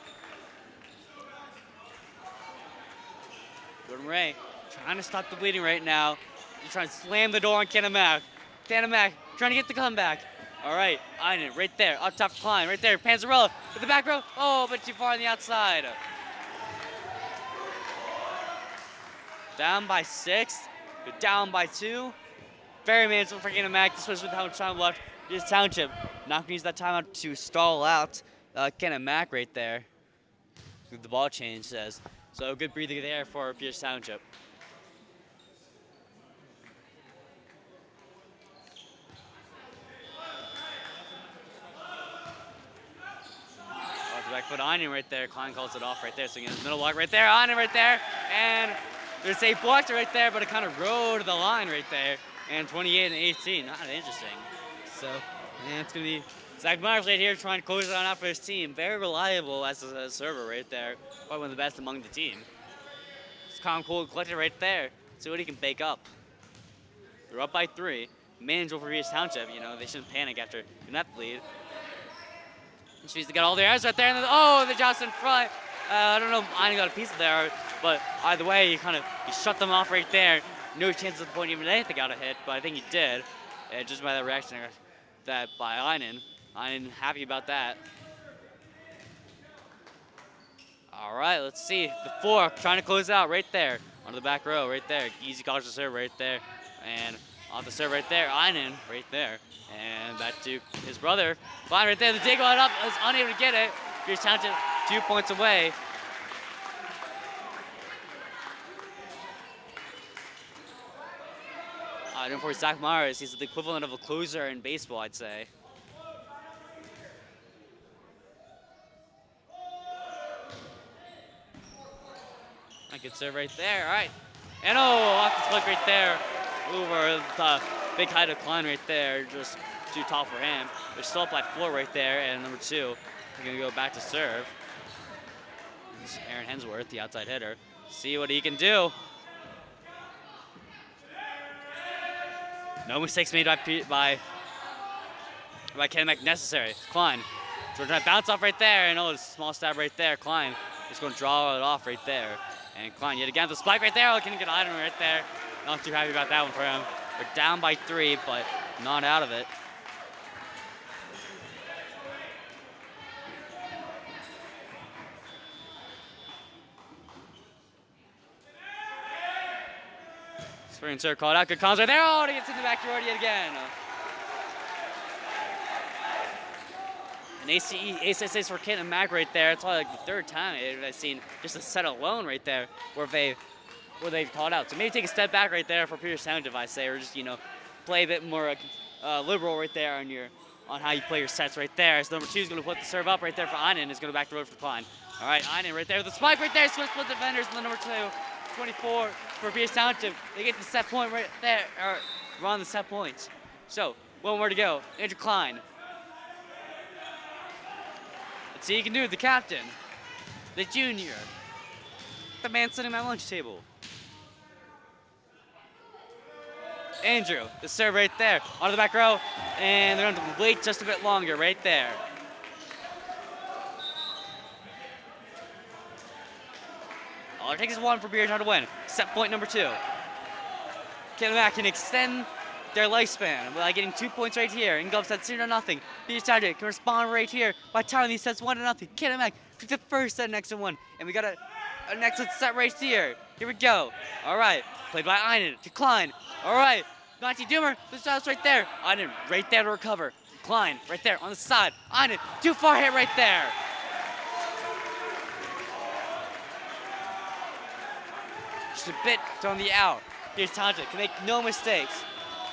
Jordan Ray trying to stop the bleeding right now. He's trying to slam the door on Canon-Mac. Canon-Mac trying to get the comeback. All right, Einen right there, up top Klein, right there. Panzarella with the back row. But too far on the outside. Down by 6, but down by 2. Very manageable for Canon-Mac, especially with how much time left. Pierce Township not going to use that timeout to stall out Canon-Mac right there. The ball change says. So good breather there for Pierce Township. Back foot Einen right there. Klein calls it off right there. So again, middle block right there. Einen right there. And there's a blocked right there, but it kind of rode the line right there. And 28 and 18. Not interesting. So, it's going to be Zach Myers right here trying to close it on out for his team. Very reliable as a server right there. Probably one of the best among the team. It's calm, cool, and collected right there. See what he can bake up. They're up by 3. Manageable for Pierce Township. They shouldn't panic after getting that lead. She's got all their eyes right there, and the just in front. I don't know if Einen got a piece of there, but either way, he shut them off right there. No chance at the point even anything got a hit, but I think he did. Just by that reaction by Einen. Einen happy about that. All right, let's see. The 4 trying to close out right there. On the back row right there. Easy cautious serve right there. And off the serve right there. Einen right there. And back to his brother. Klein right there. The dig line up is unable to get it. Pierce Township 2 points away. And for Zach Myers, he's the equivalent of a closer in baseball, I'd say. A good serve right there. All right. And off the spike right there. Over the big height of Klein right there. Just too tall for him. They're still up by 4 right there. And number 2, they're going to go back to serve. This is Aaron Hensworth, the outside hitter. See what he can do. No mistakes made by Canon-McMillan necessary. Klein. So we're trying to bounce off right there. And a small stab right there. Klein just going to draw it off right there. And Klein yet again, the spike right there. Oh, can get Iden right there. Not too happy about that one for him. We're down by 3, but not out of it. Spring serve called out. Good calls right there. Oh, and he gets in the back door yet again. An ace assist for Canon Mac right there. It's probably like the 3rd time I've seen just a set alone right there where they've called out. So maybe take a step back right there for Pierce Township, I say, or just play a bit more liberal right there on how you play your sets right there. So number 2 is going to put the serve up right there for Einen. It's going to back the road for Klein. All right, Einen right there with the spike right there. Switch split defenders. And the number 2, 24 for Pierce Township. They get the set point right there. Or we're on the set points. So 1 more to go. Andrew Klein. Let's see what he can do with the captain, the junior, the man sitting at my lunch table. Andrew, the serve right there, onto the back row, and they're going to wait just a bit longer right there. All it takes is 1 for Beardtown to win. Set point number 2. Canon-McMillan can extend their lifespan by getting 2 points right here and go up set 0-0. Beardtown can respond right here by tying these sets 1-0. Canon-McMillan took the first set next to 1, and we got a next set right here. Here we go. All right, played by Einen to Klein. All right, Monty Doomer, the shot's right there. Einen right there to recover. Klein right there on the side. Einen, too far hit right there. Just a bit on the out. Here's Township, can make no mistakes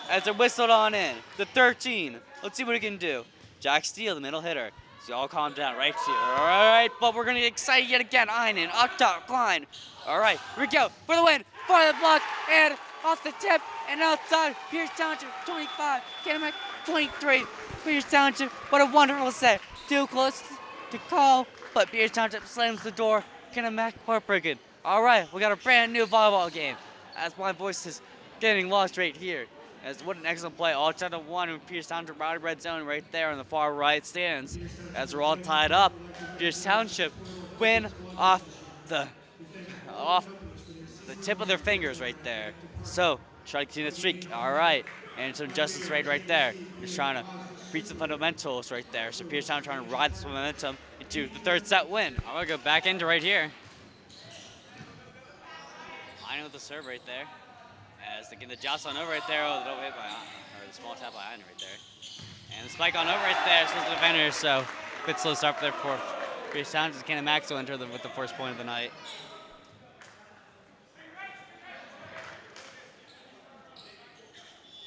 as they're whistled on in. The 13, let's see what he can do. Jack Steele, the middle hitter. So all calm down right here. All right, but we're gonna get excited yet again. Einen, up top, Klein. All right, here we go for the win, for the block, and off the tip, and outside. Pierce Township, 25, Canon-McMillan, 23. Pierce Township, what a wonderful set. Too close to call, but Pierce Township slams the door. Canon-McMillan, heartbreaking. All right, we got a brand new volleyball game. As my voice is getting lost right here. As what an excellent play. All 10-1 in Pierce Township body red zone right there on the far right stands. As we're all tied up, Pierce Township win off the tip of their fingers right there. So try to continue the streak. All right, and some justice right there. Just trying to reach the fundamentals right there. So Pierce Township trying to ride this momentum into the 3rd set win. I'm gonna go back into right here. I know the serve right there. As they get the joust on over right there. Oh, the double hit by, or the small tap by Einen right there. And the spike on over right there. So the defender. So good slow start there for Pierce Township. Canon-McMillan will enter with the first point of the night.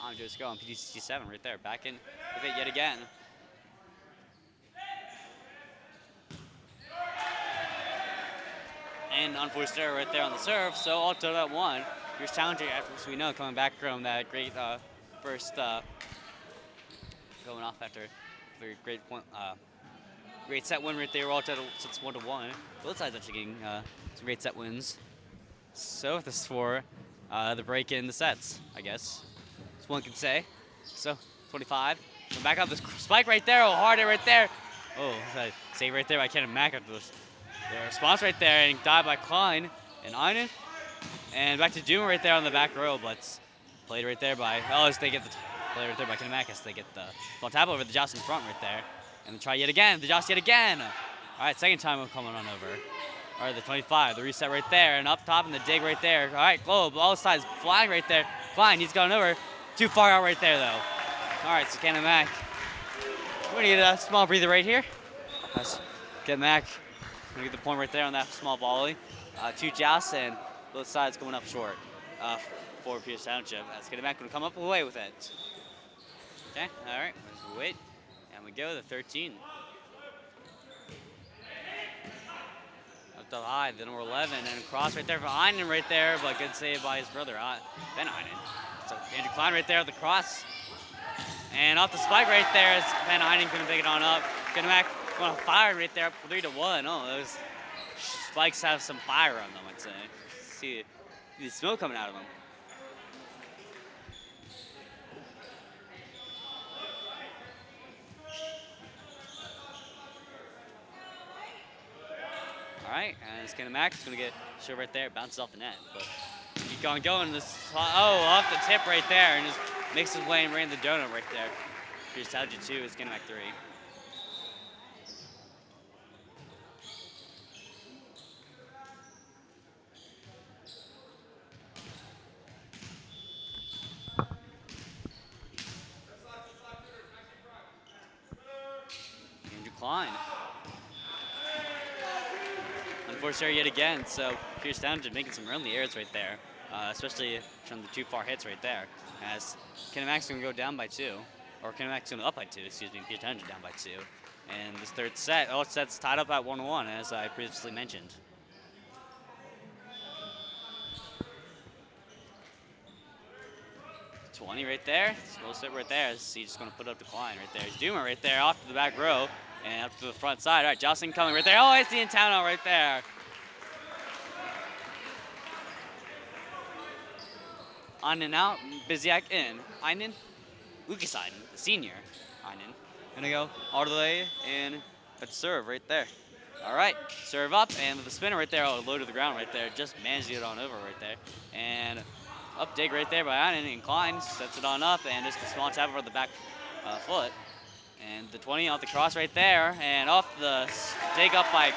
On just go on PDC7 right there. Back in with it yet again. And unforced error right there on the serve. So all to that 1. Here's Township, as we know, coming back from that great first going off after a great point, great set win right there. We're all tied since 1-1. Both sides actually getting some great set wins. So this is for the break in the sets, I guess, as one could say. So 25. So back up this spike right there. Oh, hard hit right there. Oh, save right there by Canon-McMillan after this. The response right there and dive by Klein and Einen. And back to Doomer right there on the back row, but played right there by, they get the play right there by Canon-McMillan. They get the ball tap over the joust in front right there. And then try yet again, the joust yet again. All right, second time we're coming on over. All right, the 25, the reset right there, and up top and the dig right there. All right, Globe, all sides flying right there. Flying, he's gone over. Too far out right there, though. All right, so Canon-Mac. We need a small breather right here. Let's get Mac. Gonna get the point right there on that small volley. 2 jousts and both sides going up short for Pierce Township. That's Canon-Mac gonna come up away with it. Okay, all right, let's wait. And we go to 13. Up the high, the number 11, and cross right there for Einen right there, but good save by his brother, Ben Einen. So Andrew Klein right there with the cross. And off the spike right there, Ben Einen couldn't pick it on up. Canon-Mac going to fire right there, up 3-1. Oh, those spikes have some fire on them, I'd say. See the smoke coming out of them. All right, and it's Canon-Mac. It's going to get short right there. Bounces off the net, but keep going. This off the tip right there, and just makes his way and ran the donut right there. Here's Township 2. It's Canon-Mac 3. Andrew Klein. Unfortunate yet again, so Pierce Township making some early errors right there, especially from the 2 far hits right there. As Canon-Mac's going to go down by 2, or Canon-Mac's going to up by 2, excuse me, Pierce Township down by 2. And this third set, set's tied up at 1-1, as I previously mentioned. .20 right there, slow set right there. He's just going to put up the Klein right there. Doomer right there off to the back row and up to the front side. All right, Jocelyn coming right there. Oh, I see Intano right there. On and out, Biziak in. Einen, Lucas Einen, the senior. Einen, gonna go all the way in, but serve right there. All right, serve up, and with the spinner right there, low to the ground right there, just managed to get on over right there. And up dig right there by Einen, and Klein sets it on up, and just a small tap over the back foot. And the 20 off the cross right there, and off the dig up by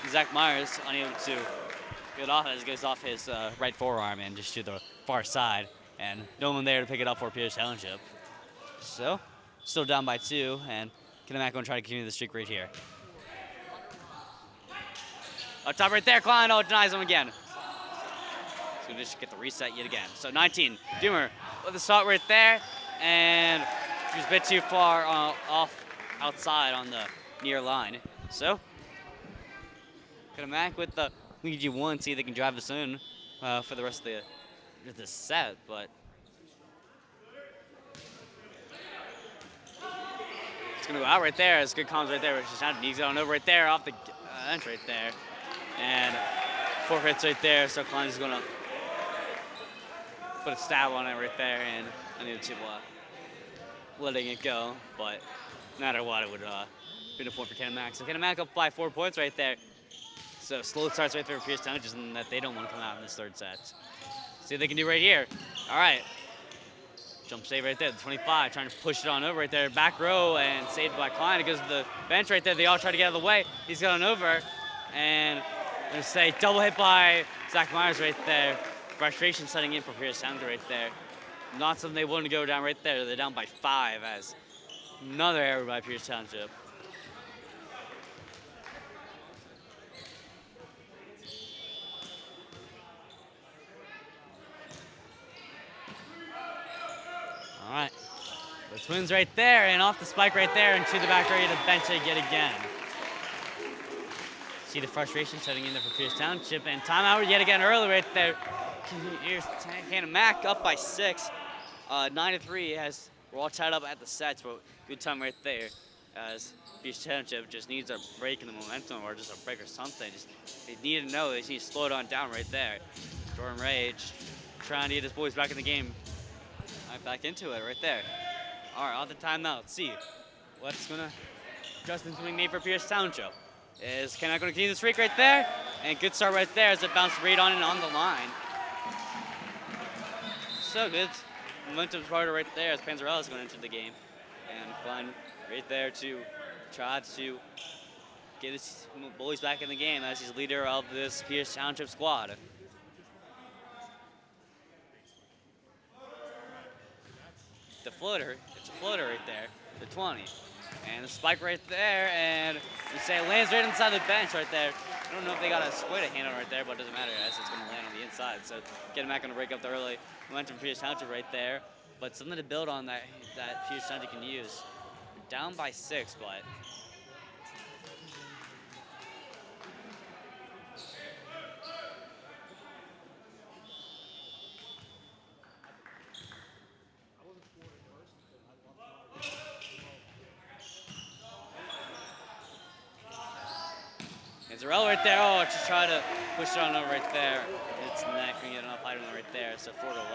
Zach Myers, unable to get off as it goes off his right forearm and just to the far side, and no one there to pick it up for Pierce Township. So, still down by 2, and Canon-Mac going to try to continue the streak right here. Up top right there, Klein, denies him again. He's going to just get the reset yet again. So 19, Doomer with the start right there, and he was a bit too far off outside on the near line. So, Canon-Mac with the lead you1, see if they can drive this in for the rest of the set, but it's going to go out right there. It's good comms right there. Just needs it on over right there off the bench right there. And 4 hits right there, so Klein is going to put a stab on it right there, and I need to letting it go, but no matter what, it would be a point for Canon-Mac. So Canon-Mac up by 4 points right there. So slow starts right there for Pierce Township, and that they don't want to come out in this third set. See what they can do right here. All right. Jump save right there, the 25, trying to push it on over right there. Back row, and saved by Klein. It goes to the bench right there. They all try to get out of the way. He's got on over, and I'm going to say double hit by Zach Myers right there. Frustration setting in for Pierce Township right there. Not something they want to go down right there. They're down by 5 as another error by Pierce Township. All right, the Twins right there, and off the spike right there, and to the back ready to bench it yet again. See the frustration setting in there for Pierce Township, and timeout yet again early right there. Here's Canon-Mac up by 6, 9-3. As we're all tied up at the sets, but good time right there. As Pierce Township just needs a break in the momentum, or just a break or something. They need to know they need to slow it on down right there. Jordan Rage trying to get his boys back in the game. Right back into it right there. All right, off the timeout. Let's see what's gonna adjustments being made for Pierce Township. Is Canon-Mac going to continue the streak right there? And good start right there as it bounced right on and on the line. So good. Momentum starter right there as Panzarella is going to enter the game. And Klein right there to try to get his bullies back in the game as he's leader of this Pierce Township squad. The floater, it's a floater right there, the 20. And the spike right there, and you say it lands right inside the bench right there. I don't know if they got a square to hand on right there, but it doesn't matter, guys. It's going to land on the inside. So Canon-McMillan going to break up the early momentum for Pierce Township right there. But something to build on that Pierce Township can use. Down by 6, but it's Zarell right there. Oh, just try to push it on over right there. It's not going to get enough height on it right there. So 4 to 11.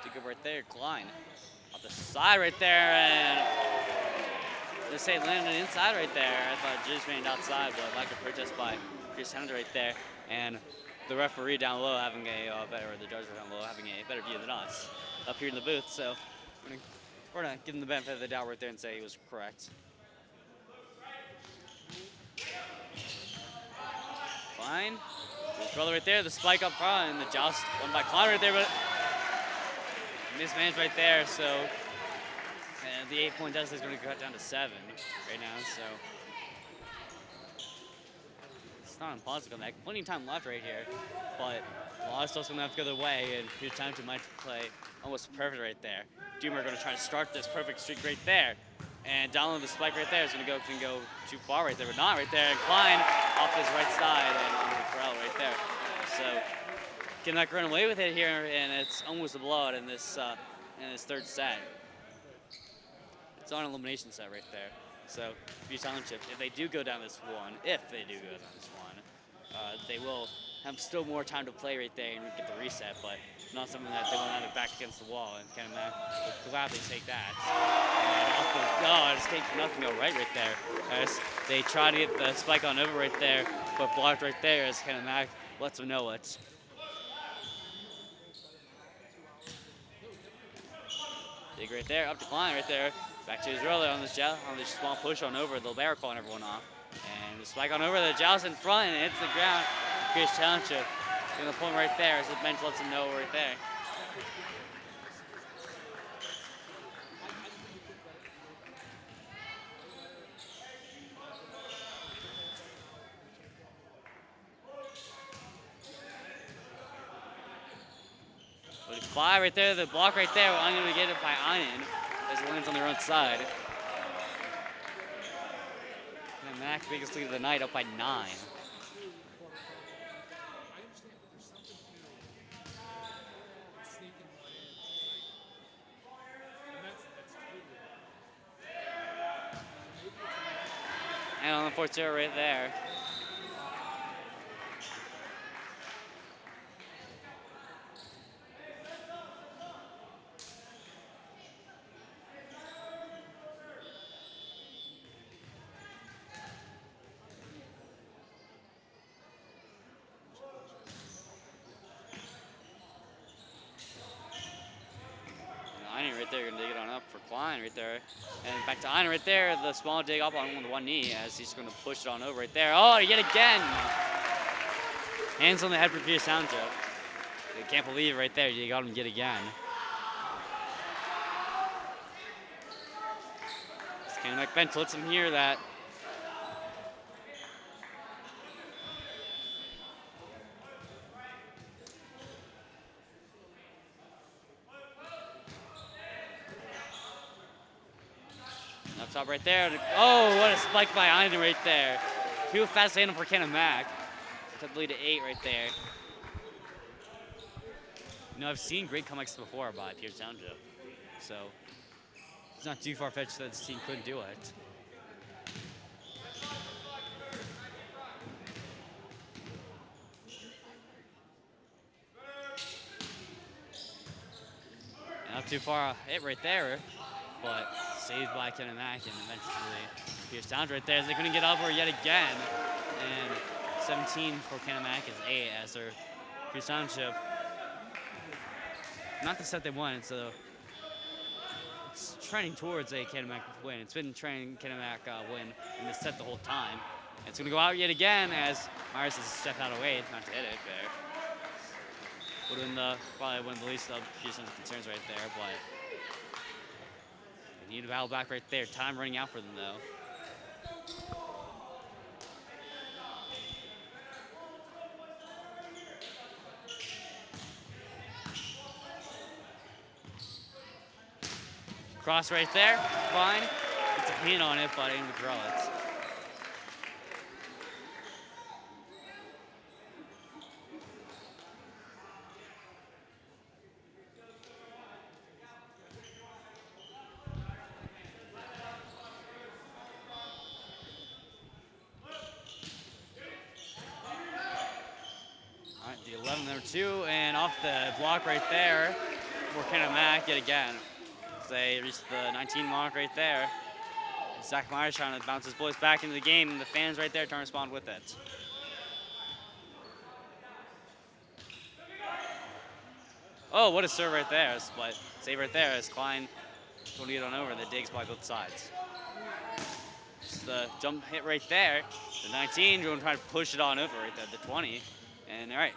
Took it right there, Klein. Off the side right there, and just say landed inside right there. I thought Jizz made outside, but lack of protest by Pierce Township right there. And the referee down low having a better, or the judge down low having a better view than us up here in the booth. So we're gonna give him the benefit of the doubt right there and say he was correct. Klein, his brother right there, the spike up front, and the joust won by Klein right there, but mismanaged right there. So and the 8-point deficit is going to cut down to 7 right now. So it's not impossible. Plenty of time left right here, but a lot of stuff's going to have to go their way, and Pierce Township might play almost perfect right there. Doomer going to try to start this perfect streak right there, and down the spike right there is going to go too far right there, but not right there. And Klein off his right side and on the corral right there. So Canon-McMillan run away with it here, and it's almost a blowout in this third set. It's on an elimination set right there. So Pierce Township, if they do go down this one, they will have still more time to play right there and get the reset, but not something that they want to have it back against the wall, and Canon-McMillan will gladly take that. And it's taking nothing go right there. As they try to get the spike on over right there, but blocked right there as Canon-McMillan lets them know it. Dig right there, up to Klein right there. Back to his roller on this small push on over. The bear calling everyone off. And the spike on over, the joust in front, and it hits the ground. Pierce Township getting the point right there as the bench lets him know right there. Five right there, the block right there. I'm going to get it by Einen as it lands on their own side. And Max, biggest lead of the night, up by 9. And on the 4-0 right there. Right there, gonna dig it on up for Klein right there. And back to Einer right there, the small dig up on one knee as he's gonna push it on over right there. Oh, yet again! Hands on the head for Pierce Township. They can't believe it right there, you got him yet again. Canon-McMillan bench lets him hear that. Up top right there. Oh, what a spike by Einen right there. Too fast handle for Canon-McMillan. Took the lead to 8 right there. You know, I've seen great comebacks before by Pierce Township. So it's not too far-fetched that this team couldn't do it. And not too far hit right there, but saved by Canon-McMillan, and eventually Pierce Township right there as they couldn't get over yet again. And 17 for Canon-Mac is 8 as their Pierce Township. Not the set they won, it's trending towards a Canon-Mac win. It's been trending Canon-Mac win in this set the whole time. It's going to go out yet again as Myers has stepped out of way not to hit it there. Would have been probably one of the least of Pearson's concerns right there, but they need to battle back right there. Time running out for them though. Cross right there, fine. It's a pin on it, but able to draw it. All right, the 11 number 2, and off the block right there for Canon-Mac yet again. They reached the 19 mark right there. Zach Myers trying to bounce his boys back into the game, and the fans right there trying to respond with it. Oh, what a serve right there. But save right there as Klein going to get on over. The digs by both sides. Just the jump hit right there. The 19 going to try to push it on over right there, the 20. And all right,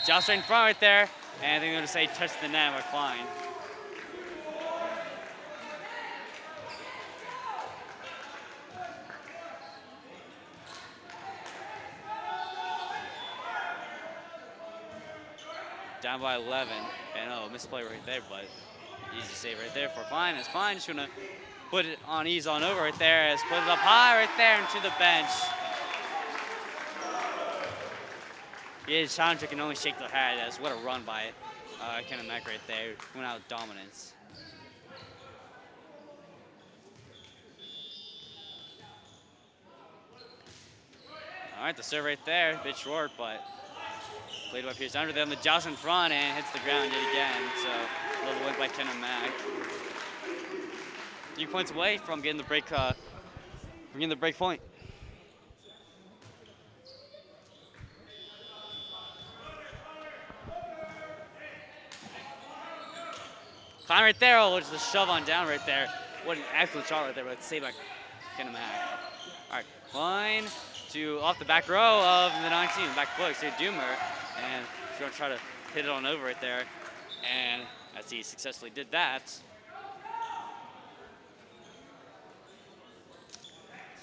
joust right in front right there. And they're going to say touch the net with Klein. Down by 11, and misplay right there, but easy save right there for Klein. As Klein just gonna put it on ease on over right there, as put it up high right there into the bench. Yeah, Township can only shake their head as what a run by Canon-Mac right there. Went out with dominance. All right, the serve right there, a bit short, but played by Pierce under them. The joust in front and hits the ground yet again. So a little win by Canon-Mac. 3 points away from getting the break. Getting the break point. Klein right there. Oh, just a shove on down right there. What an excellent shot right there, but saved by Canon-Mac. All right, Klein to off the back row of the 19, back foot to Doomer. And he's going to try to hit it on over right there. And as he successfully did that, it's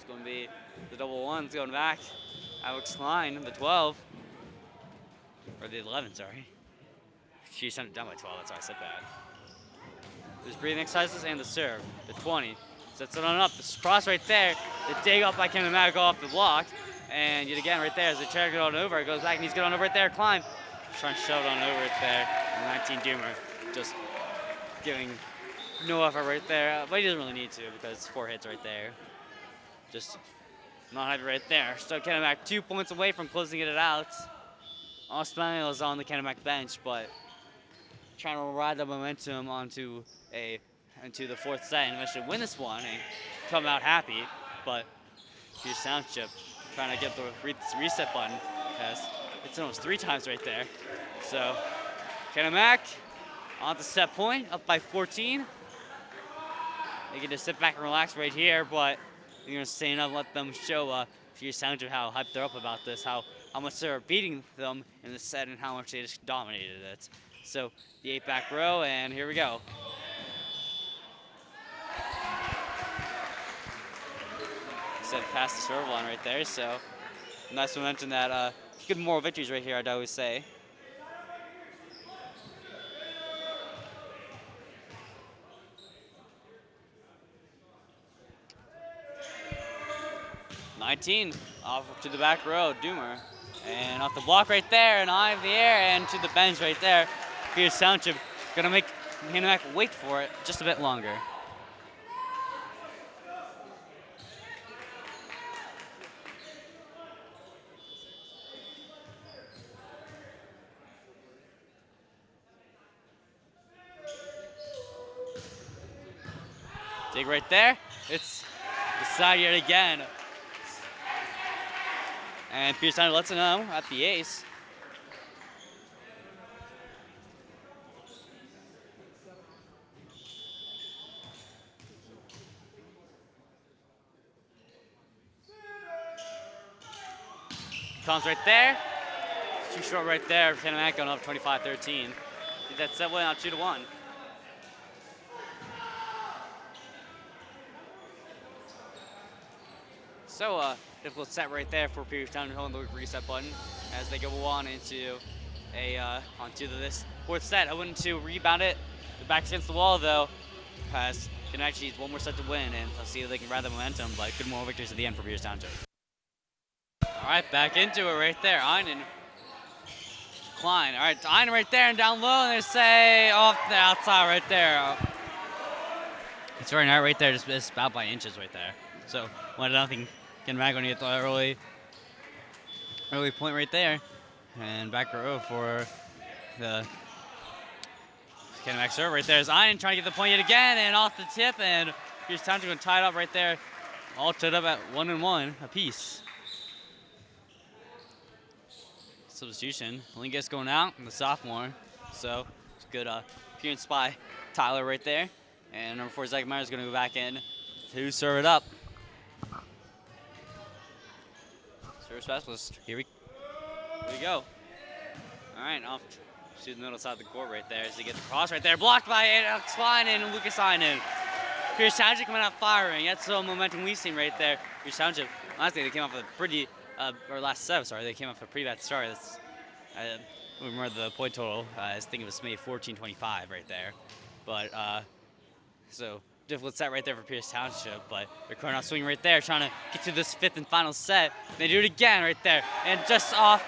going to be the double ones going back. Alex Klein, the 12. Or the 11, sorry. She sent it down by 12, that's why I said that. There's breathing exercises and the serve, the 20. Sets it on up, the cross right there. The dig up by Canon-Mac off the block. And yet again, right there, as they try to get on over, it goes back and he's good on over right there. Klein trying to shove it on over right there. And 19 Doomer just giving no effort right there, but he doesn't really need to because it's 4 hits right there. Just not happy right there. So Canon-Mac 2 points away from closing it out. Osmanil is on the Canon-Mac bench, but trying to ride the momentum into the 4th set and eventually win this one and come out happy. But Pierce Township trying to get the reset button because it's almost 3 times right there. So Canon-Mac on the set point, up by 14. They can just sit back and relax right here, but you're gonna stay enough, let them show Pierce Township how hyped they're up about this, how much they're beating them in the set and how much they just dominated it. So the 8 back row, and here we go. Set past the serve line right there, so nice to mention that good moral victories right here, I'd always say. Off to the back row, Doomer. And off the block right there, and high in the air, and to the bench right there. Pierce Township gonna make Canon-Mac wait for it just a bit longer. Dig right there. It's the side yet again. And Pierce Township lets it know at the ace. Comes right there. Too short right there. Canon-McMillan going up 25-13. That set went out 2-1. So difficult set right there for Pierce Township holding the reset button as they go on into this fourth set. I wouldn't to rebound it. The back's against the wall though. As can actually use one more set to win, and let's see if they can ride the momentum. But good moral victories at the end for Pierce Township. All right, back into it right there. Einen, Klein. All right, Einen right there and down low, and they say off the outside right there. It's very hard right there, just about by inches right there. So 1-0. Canon-McMillan going to get the early point right there, and back row for the Canon-McMillan serve right there is Einen trying to get the point yet again, and off the tip, and Pierce Township going to tie it up right there, all tied up at 1-1 apiece. Substitution. Lingus going out, the sophomore. So it's good appearance by Tyler right there. And number 4, Zach Meyer is going to go back in to serve it up. Serve specialist. Here we go. All right, off to the middle side of the court right there as he gets the cross right there. Blocked by Alex Klein and Lucas Einen. Pierce Township coming out firing. That's the momentum we've seen right there. Pierce Township, honestly, they came off a pretty or last set, sorry, they came off a pretty bad start. I remember the point total. I think it was maybe 14-25 right there. But so difficult set right there for Pierce Township. But they're coming out swinging right there, trying to get to this 5th and final set. They do it again right there, and just off.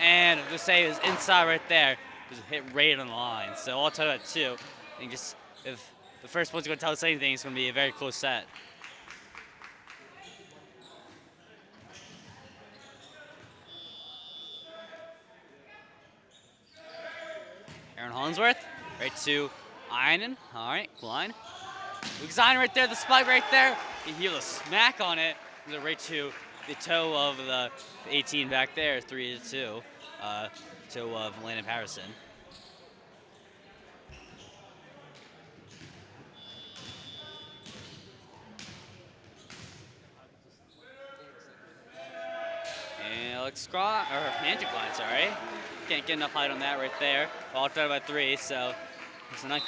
And the save is inside right there. It was hit right on the line. So I'll tell you that too. I think just if the first one's going to tell us anything, it's going to be a very close set. Aaron Hollingsworth, right to Einen. All right, Klein. Lucas Einen right there, the spike right there. You hear the smack on it. Right to the toe of the 18 back there, 3-2. Toe of Landon Patterson. And Alex Scott, or Andrew Klein, sorry. Can't get enough height on that right there. All tied by 3, so it's not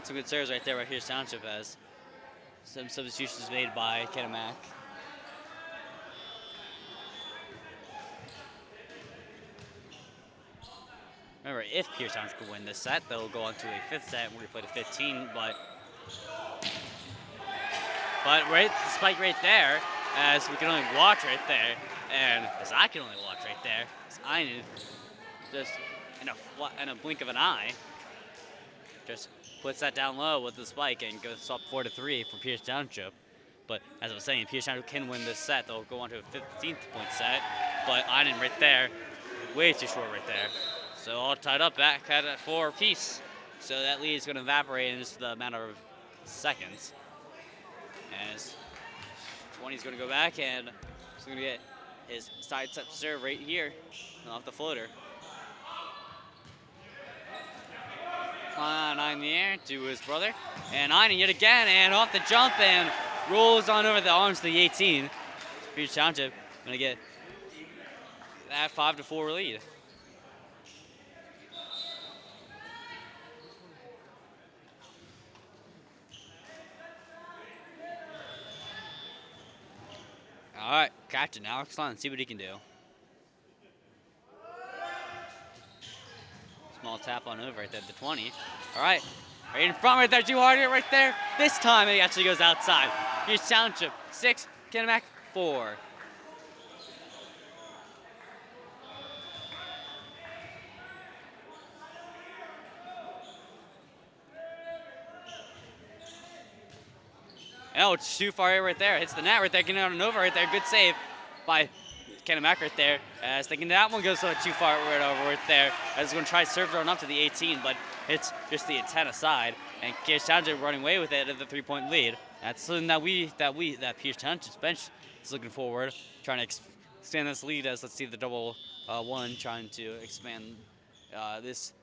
some good serves right there. Right here, Township has some substitutions made by Canon-McMillan. Remember, if Pierce Township could win this set, they'll go on to a 5th set, and we're going to play to 15. But right, the spike right there, as we can only watch right there, and as I can only watch right there, as I knew, just in a blink of an eye, just puts that down low with the spike and goes up 4-3 for Pierce Township. But as I was saying, Pierce Township can win this set. They'll go on to a 15th point set. But Einen right there, way too short right there. So all tied up back at 4 apiece. So that lead is going to evaporate in just the matter of seconds. As 20 is going to go back, and he's going to get his side step serve right here off the floater. Einen in the air to his brother. And Einen yet again, and off the jump, and rolls on over the arms to the 18. Pierce Township going to get that 5-4 lead. All right, captain Alex Klein, see what he can do. Small tap on over right there at the 20. All right, right in front right there, too hard right there. This time it actually goes outside. Here's Township, 6, Canon-McMillan, 4. Oh, it's too far right there. Hits the net right there, getting out and over right there. Good save by Canon-McMillan right there. As thinking that one goes too far right over right there. As he's going to try to serve it on up to the 18, but it's just the antenna side. And Pierce Township running away with it at the 3-point lead. That's something that Pierce Township's bench is looking forward, trying to expand this lead as let's see the double one trying to expand this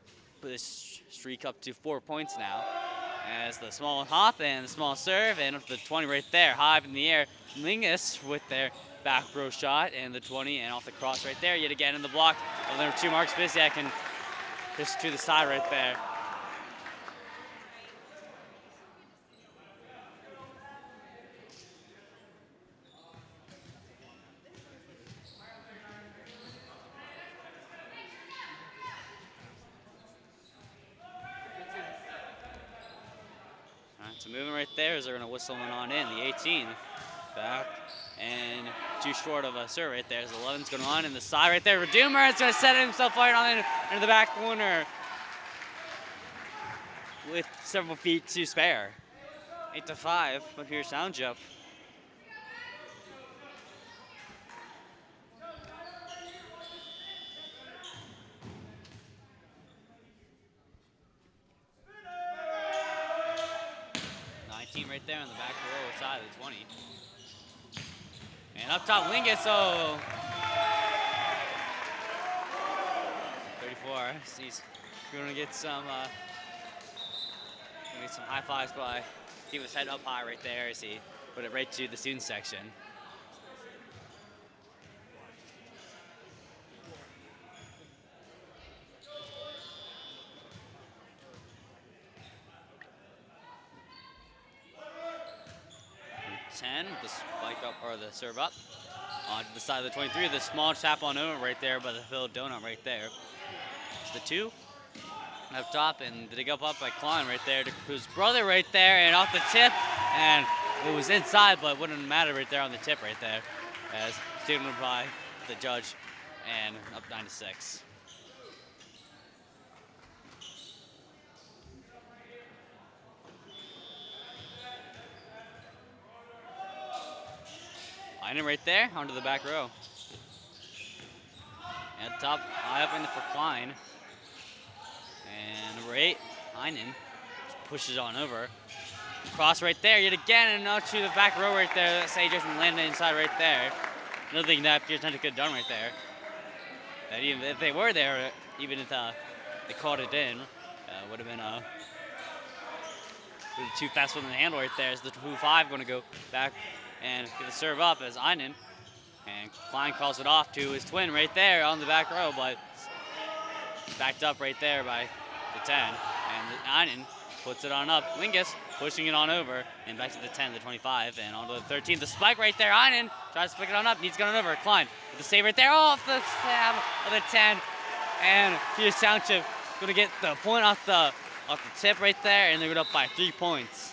streak up to 4 points now. As the small hop and the small serve and up to the 20 right there, high up in the air. Lingus with their back row shot and the 20 and off the cross right there. Yet again in the block of number 2, Mark Spisiak, and just to the side right there. So moving right there as they're going to whistle one on in. The 18 back and too short of a serve right there. As the 11's going on in the side right there. Redeemer is going to set himself right on into the back corner with several feet to spare. 8-5, but here's Township. Right there on the back row side of the 20. And up top, Lingus, oh! 34, he's going to get some high fives by, keep his head up high right there as he put it right to the student section. With the spike up or the serve up onto the side of the 23. The small tap on over right there by the filled donut right there. It's the 2 up top and the dig up by Klein right there to whose brother right there and off the tip, and it was inside but wouldn't matter right there on the tip right there as signaled by the judge and up 9-6. Einen right there onto the back row. At top, high up in for Klein. And number 8, Einen, pushes on over. Cross right there yet again, and out to the back row right there. That Sage doesn't land inside right there. Another thing that Pierce Hunter could have done right there. That even if they were there, even if they caught it in, would have been too fast with the handle right there. As the 2-5 going to go back and get the serve up as Einen. And Klein calls it off to his twin right there on the back row, but backed up right there by the 10. And Einen puts it on up. Lingus pushing it on over and back to the 10, the 25, and on to the 13. The spike right there. Einen tries to pick it on up, needs to get on over. Klein with the save right there. Oh, off the stab of the 10. And Peters Township going to get the point off the tip right there, and they're up by 3 points.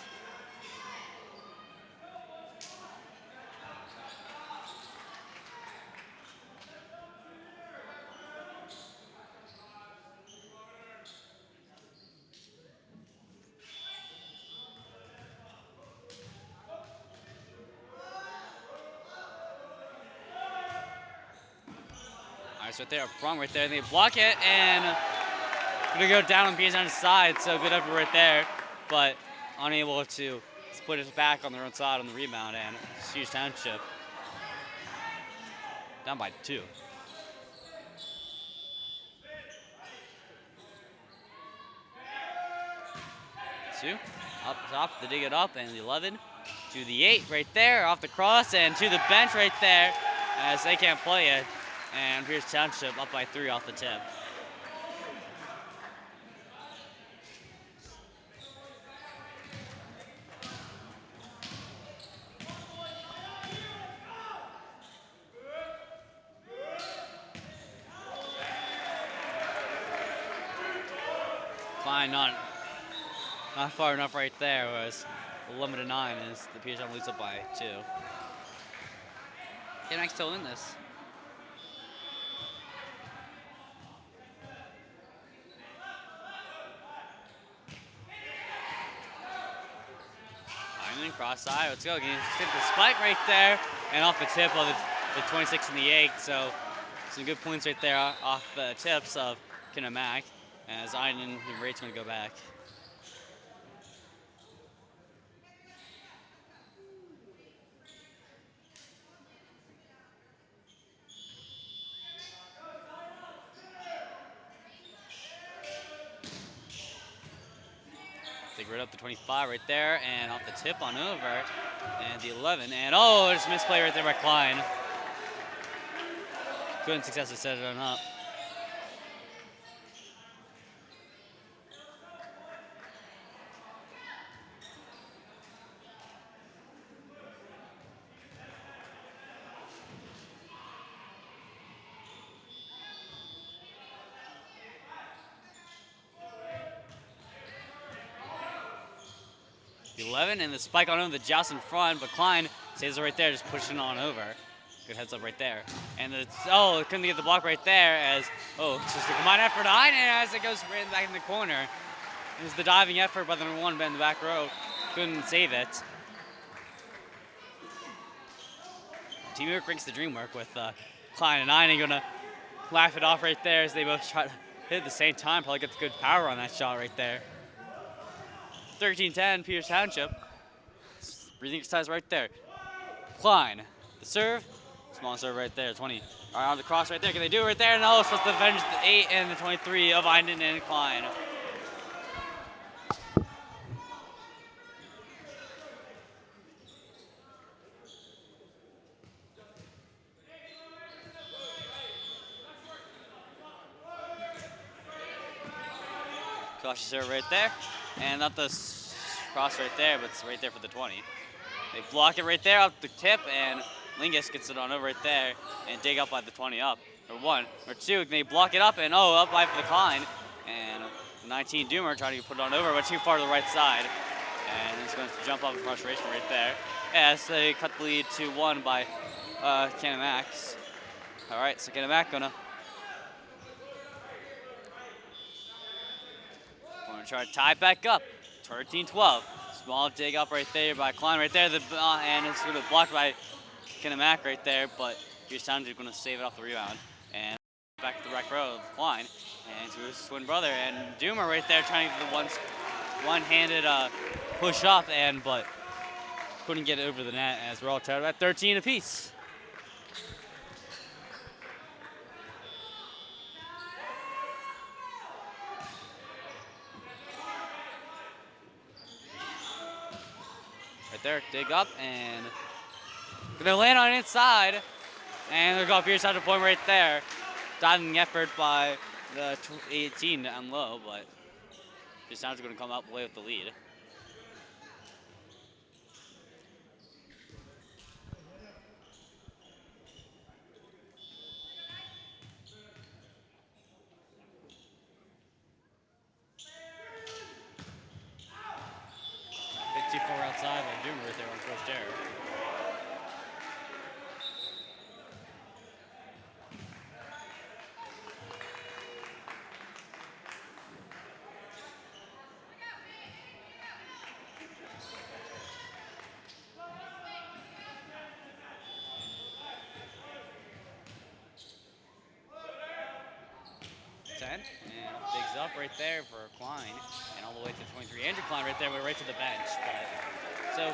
Right there up front right there. They block it and gonna go down on Piazon's side, so good effort right there, but unable to put it back on their own side on the rebound, and Peters Township down by 2. Up top to dig it up, and the 11 to the 8 right there off the cross and to the bench right there as they can't play it. And Peters Township up by 3 off the tip. Fine, not far enough right there. It was 11-9 as the Peters leads up by 2. Can I still win this? Cross side, let's go. Get the spike right there, and off the tip of the 26 and the 8. So some good points right there off the tips of Canon-McMillan as Einen and Rate's going to go back. Dig right up to 25 right there, and off the tip on over, and the 11, and oh, just misplay right there by Klein. Couldn't successfully set it on up. The 11 and the spike on over the joust in front, but Klein saves it right there, just pushing on over. Good heads up right there. And couldn't get the block right there as, it's just a combined effort to Heinen as it goes right back in the corner. It was the diving effort by the number 1 in the back row. Couldn't save it. Teamwork breaks the dream work with Klein and Heinen gonna laugh it off right there as they both try to hit at the same time. Probably get the good power on that shot right there. 13-10, Peters Township. Breathing exercise right there. Klein, the serve. Small serve right there, 20. All right, on the cross right there. Can they do it right there? No, it's supposed to avenge the 8 and the 23 of Heinen and Klein. Cautious serve right there. And not the cross right there, but it's right there for the 20. They block it right there up the tip, and Lingus gets it on over right there and dig up by the 20 up. Or 1. Or 2, they block it up, and up by the Klein. And the 19 Doomer trying to put it on over, but too far to the right side. And it's going to jump up in frustration right there. As they cut the lead to 1 by Canon-McMillan. All right, so Canon-McMillan gonna try to tie it back up. 13-12. Small dig up right there by Klein right there. And it's going to be blocked by Canon-McMillan right there, but here's Township going to save it off the rebound. And back to the back row of Klein. And to his twin brother. And Doomer right there trying to do the one-handed push up, but couldn't get it over the net as we're all tied at 13 apiece. Right there, dig up, and gonna land on inside, and they're going Pierce out to point right there. Diving effort by the 18 down low, but just sounds gonna come up away with the lead. Too far outside by Doomer right there on first error. And digs up right there for Klein, and all the way to 23. Andrew Klein right there, went right to the bench. But, so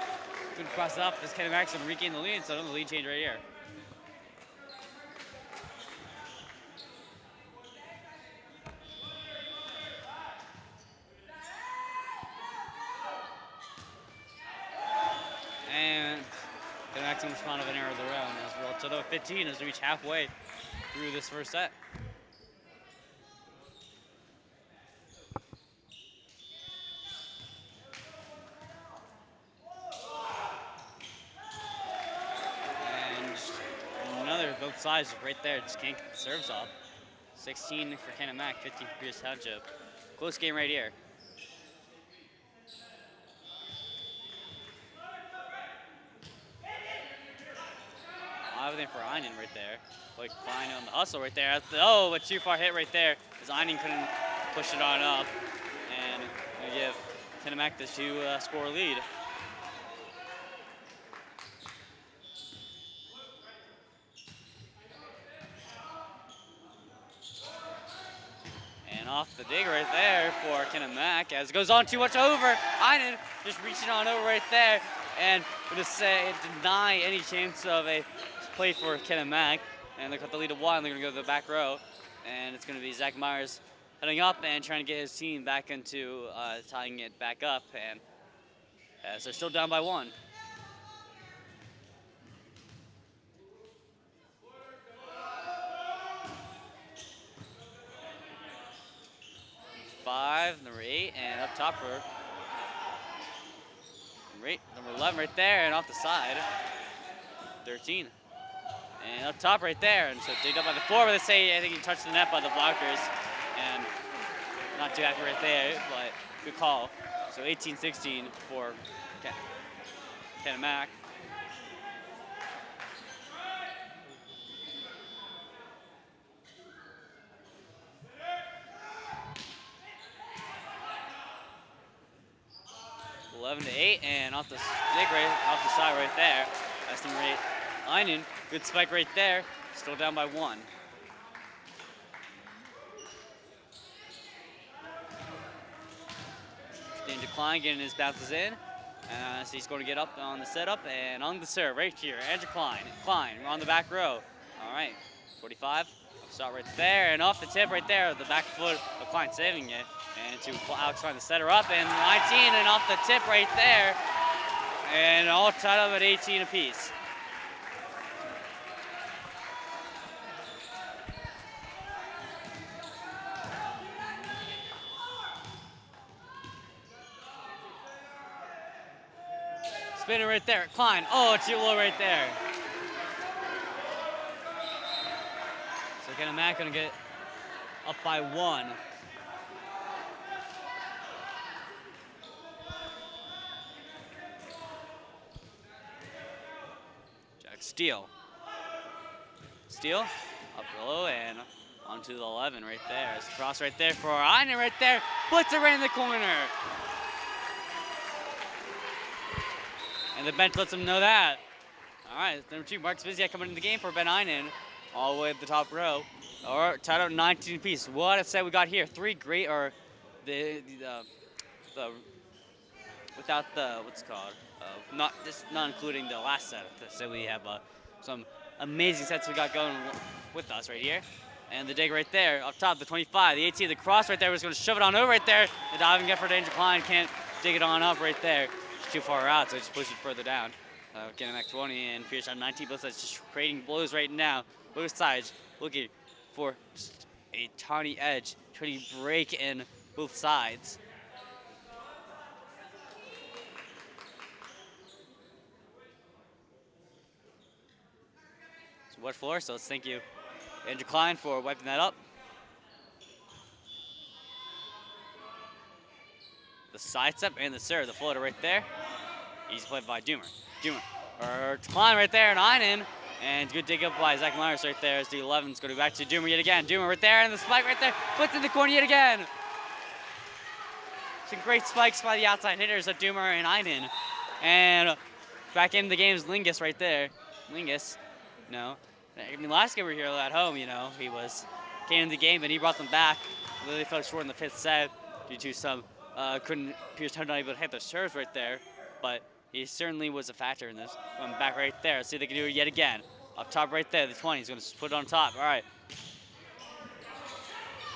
good cross it up as Canon-McMillan and regain the lead, so another lead change right here. And Canon-McMillan respond of an error of their own as well. So the 15 as we reach halfway through this first set. Both sides right there, just can't get the serves off. 16 for Canon-McMillan, 15 for Peters Township. Close game right here. Everything for Heinen right there. Like Klein on the hustle right there. But too far hit right there as Heinen couldn't push it on up. And they give Canon-McMillan this 2-score lead. And off the dig right there for Canon-McMillan as it goes on too much over. Heinen just reaching on over right there and going to deny any chance of a play for Canon-McMillan. And they cut the lead to 1. They're going to go to the back row. And it's going to be Zach Myers heading up and trying to get his team back into tying it back up, and as they're still down by 1. Number 8, and up top for number 11 right there, and off the side, 13. And up top right there, and so digged up by the 4, but they say I think he touched the net by the blockers, and not too accurate there, but good call. So 18-16 for Canon-Mac. To 8, and off the side right there. That's number 8, Einen. Good spike right there. Still down by 1. Danger Klein getting his bounces in. So he's going to get up on the setup and on the serve right here. Andrew Klein. Klein on the back row. All right, 45. Start right there, and off the tip right there, the back foot of Klein saving it. And to Alex trying to set her up, and 19, and off the tip right there. And all tied up at 18 apiece. Spinner right there, Klein. Oh, too low right there. So Canon-Mac gonna get up by 1. Steele up below and onto the 11 right there. It's cross right there for Einen right there. Puts it right in the corner. And the bench lets him know that. All right, number 2, Marcus Biziak coming into the game for Ben Einen. All the way at the top row. Or tied up 19 apiece. What a set we got here. 3 great, or the without the, what's it called? Not including the last set. So we have some amazing sets we got going with us right here. And the dig right there, up top, the 25, the 18, the cross right there was going to shove it on over right there. The diving get for Danger Klein, can't dig it on up right there. It's too far out, so just push it further down. Getting back 20 and Pierce on 19, both sides just creating blows right now. Both sides looking for just a tiny edge, trying to break in both sides. Wet floor, so let's thank you, Andrew Klein, for wiping that up. The side step and the serve, the floater right there. Easy play by Doomer. Or Klein right there, and Einen. And good dig up by Zach Myers right there as the 11's going to go back to Doomer yet again. Doomer right there, and the spike right there, puts in the corner yet again. Some great spikes by the outside hitters of Doomer and Einen. And back in the game is Lingus right there. No. I mean, last game we were here at home, you know, he came in the game and he brought them back. They fell short in the 5th set due to some Pierce not able to hit the serves right there, but he certainly was a factor in this. Going back right there. Let's see if they can do it yet again. Up top right there, the 20. He's going to put it on top. All right.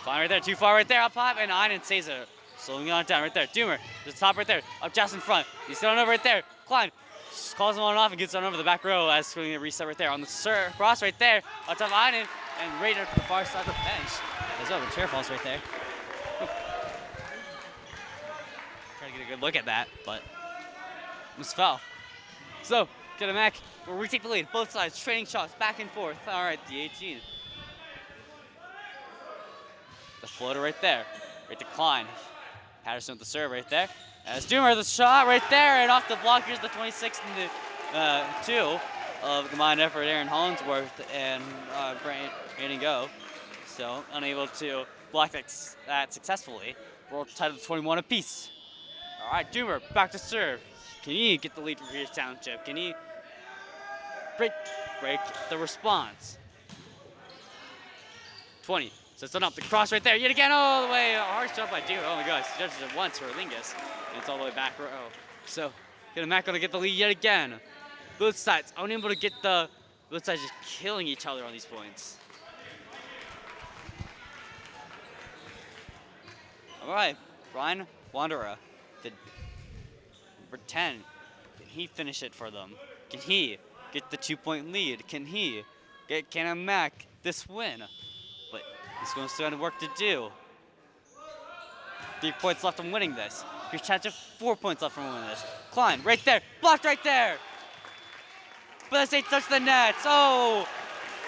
Fine right there. Too far right there. Up top, and Einen saves it. Slowing it on down right there. Doomer, the top right there. Up just in front. He's throwing over right there. Klein just calls him on off and gets on over the back row as going to reset right there. On the cross right there. Up top, Einen, and right at the far side of the bench. There's over chair falls right there. Trying to get a good look at that, but almost fell. So, Canon-Mac will retake the lead. Both sides trading shots back and forth. All right, the 18. The floater right there. Right to Klein. Patterson with the serve right there. As Doomer, the shot right there, and off the block. Here's the 26th and the 2 of combined effort. Aaron Hollingsworth and Brandon Go. So, unable to block that successfully. We're tied at 21 apiece. All right, Doomer, back to serve. Can he get the lead from Pierce Township? Can he break the response? 20. So it's up the cross right there. Yet again, all the way. Hard shot by Doomer. Oh my gosh, he judges it once for Lingus. And it's all the way back row. So Canon-Mac gonna get the lead yet again. Both sides unable to get both sides just killing each other on these points. All right, Brian Wanderer, number 10. Can he finish it for them? Can he get the 2-point lead? Can he get Canon-Mac this win? But he's going to still have work to do. 3 points left from winning this. Pierce Township, 4 points left from winning this. Klein, right there, blocked right there. But this ain't touched the nets. Oh,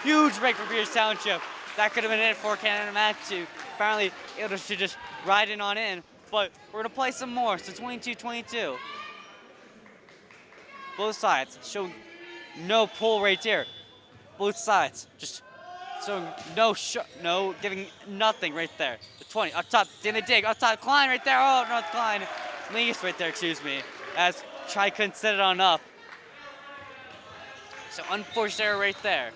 huge break for Pierce Township. That could have been it for Canon-Mac too. Apparently, able to just ride it on in. But we're gonna play some more. So 22-22. Both sides showing no pull right there. Both sides just showing no giving nothing right there. The 20 up top, Danny Dig up top, Klein right there. Oh, no, Klein, Lingus right there. Excuse me. As Chai couldn't set it on up. So unforced error right there.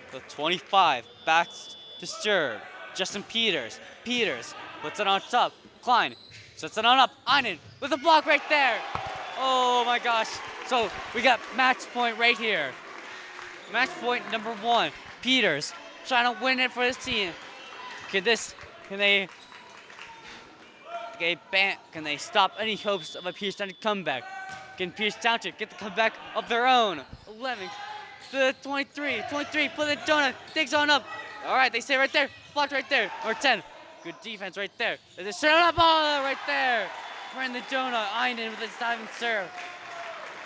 The 25 back to serve. Justin Peters. Peters puts it on top. Klein sets it on up. Einen with a block right there. Oh my gosh. So we got match point right here. Match point number 1. Peters trying to win it for his team. Can they stop any hopes of a Pierce Township comeback? Can Pierce Township get the comeback of their own? 11 to the 23, put the donut, digs on up. All right, they stay right there, blocked right there. Or 10, good defense right there. They just set up, oh, right there. We're in the donut, Einen with his diving serve.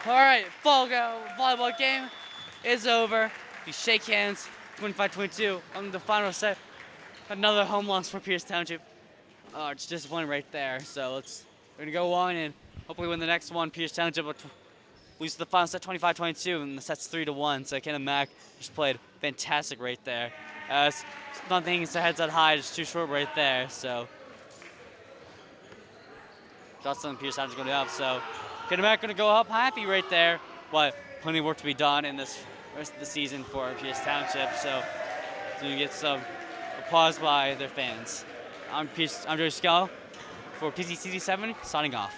All right, volleyball game is over. We shake hands, 25-22 on the final set. Another home loss for Pierce Township. Oh, it's just one right there. So we're gonna go on and hopefully win the next one. Pierce Township will lose the final set 25-22, and the set's 3-1. So Canon-Mac just played fantastic right there. Nothing is heads that high, just too short right there. So that's something Pierce Township's gonna have. So Canon-Mac gonna go up happy right there, but plenty of work to be done in this rest of the season for Pierce Township. So you get some applause by their fans. I'm Joe Scal for PCCD7, signing off.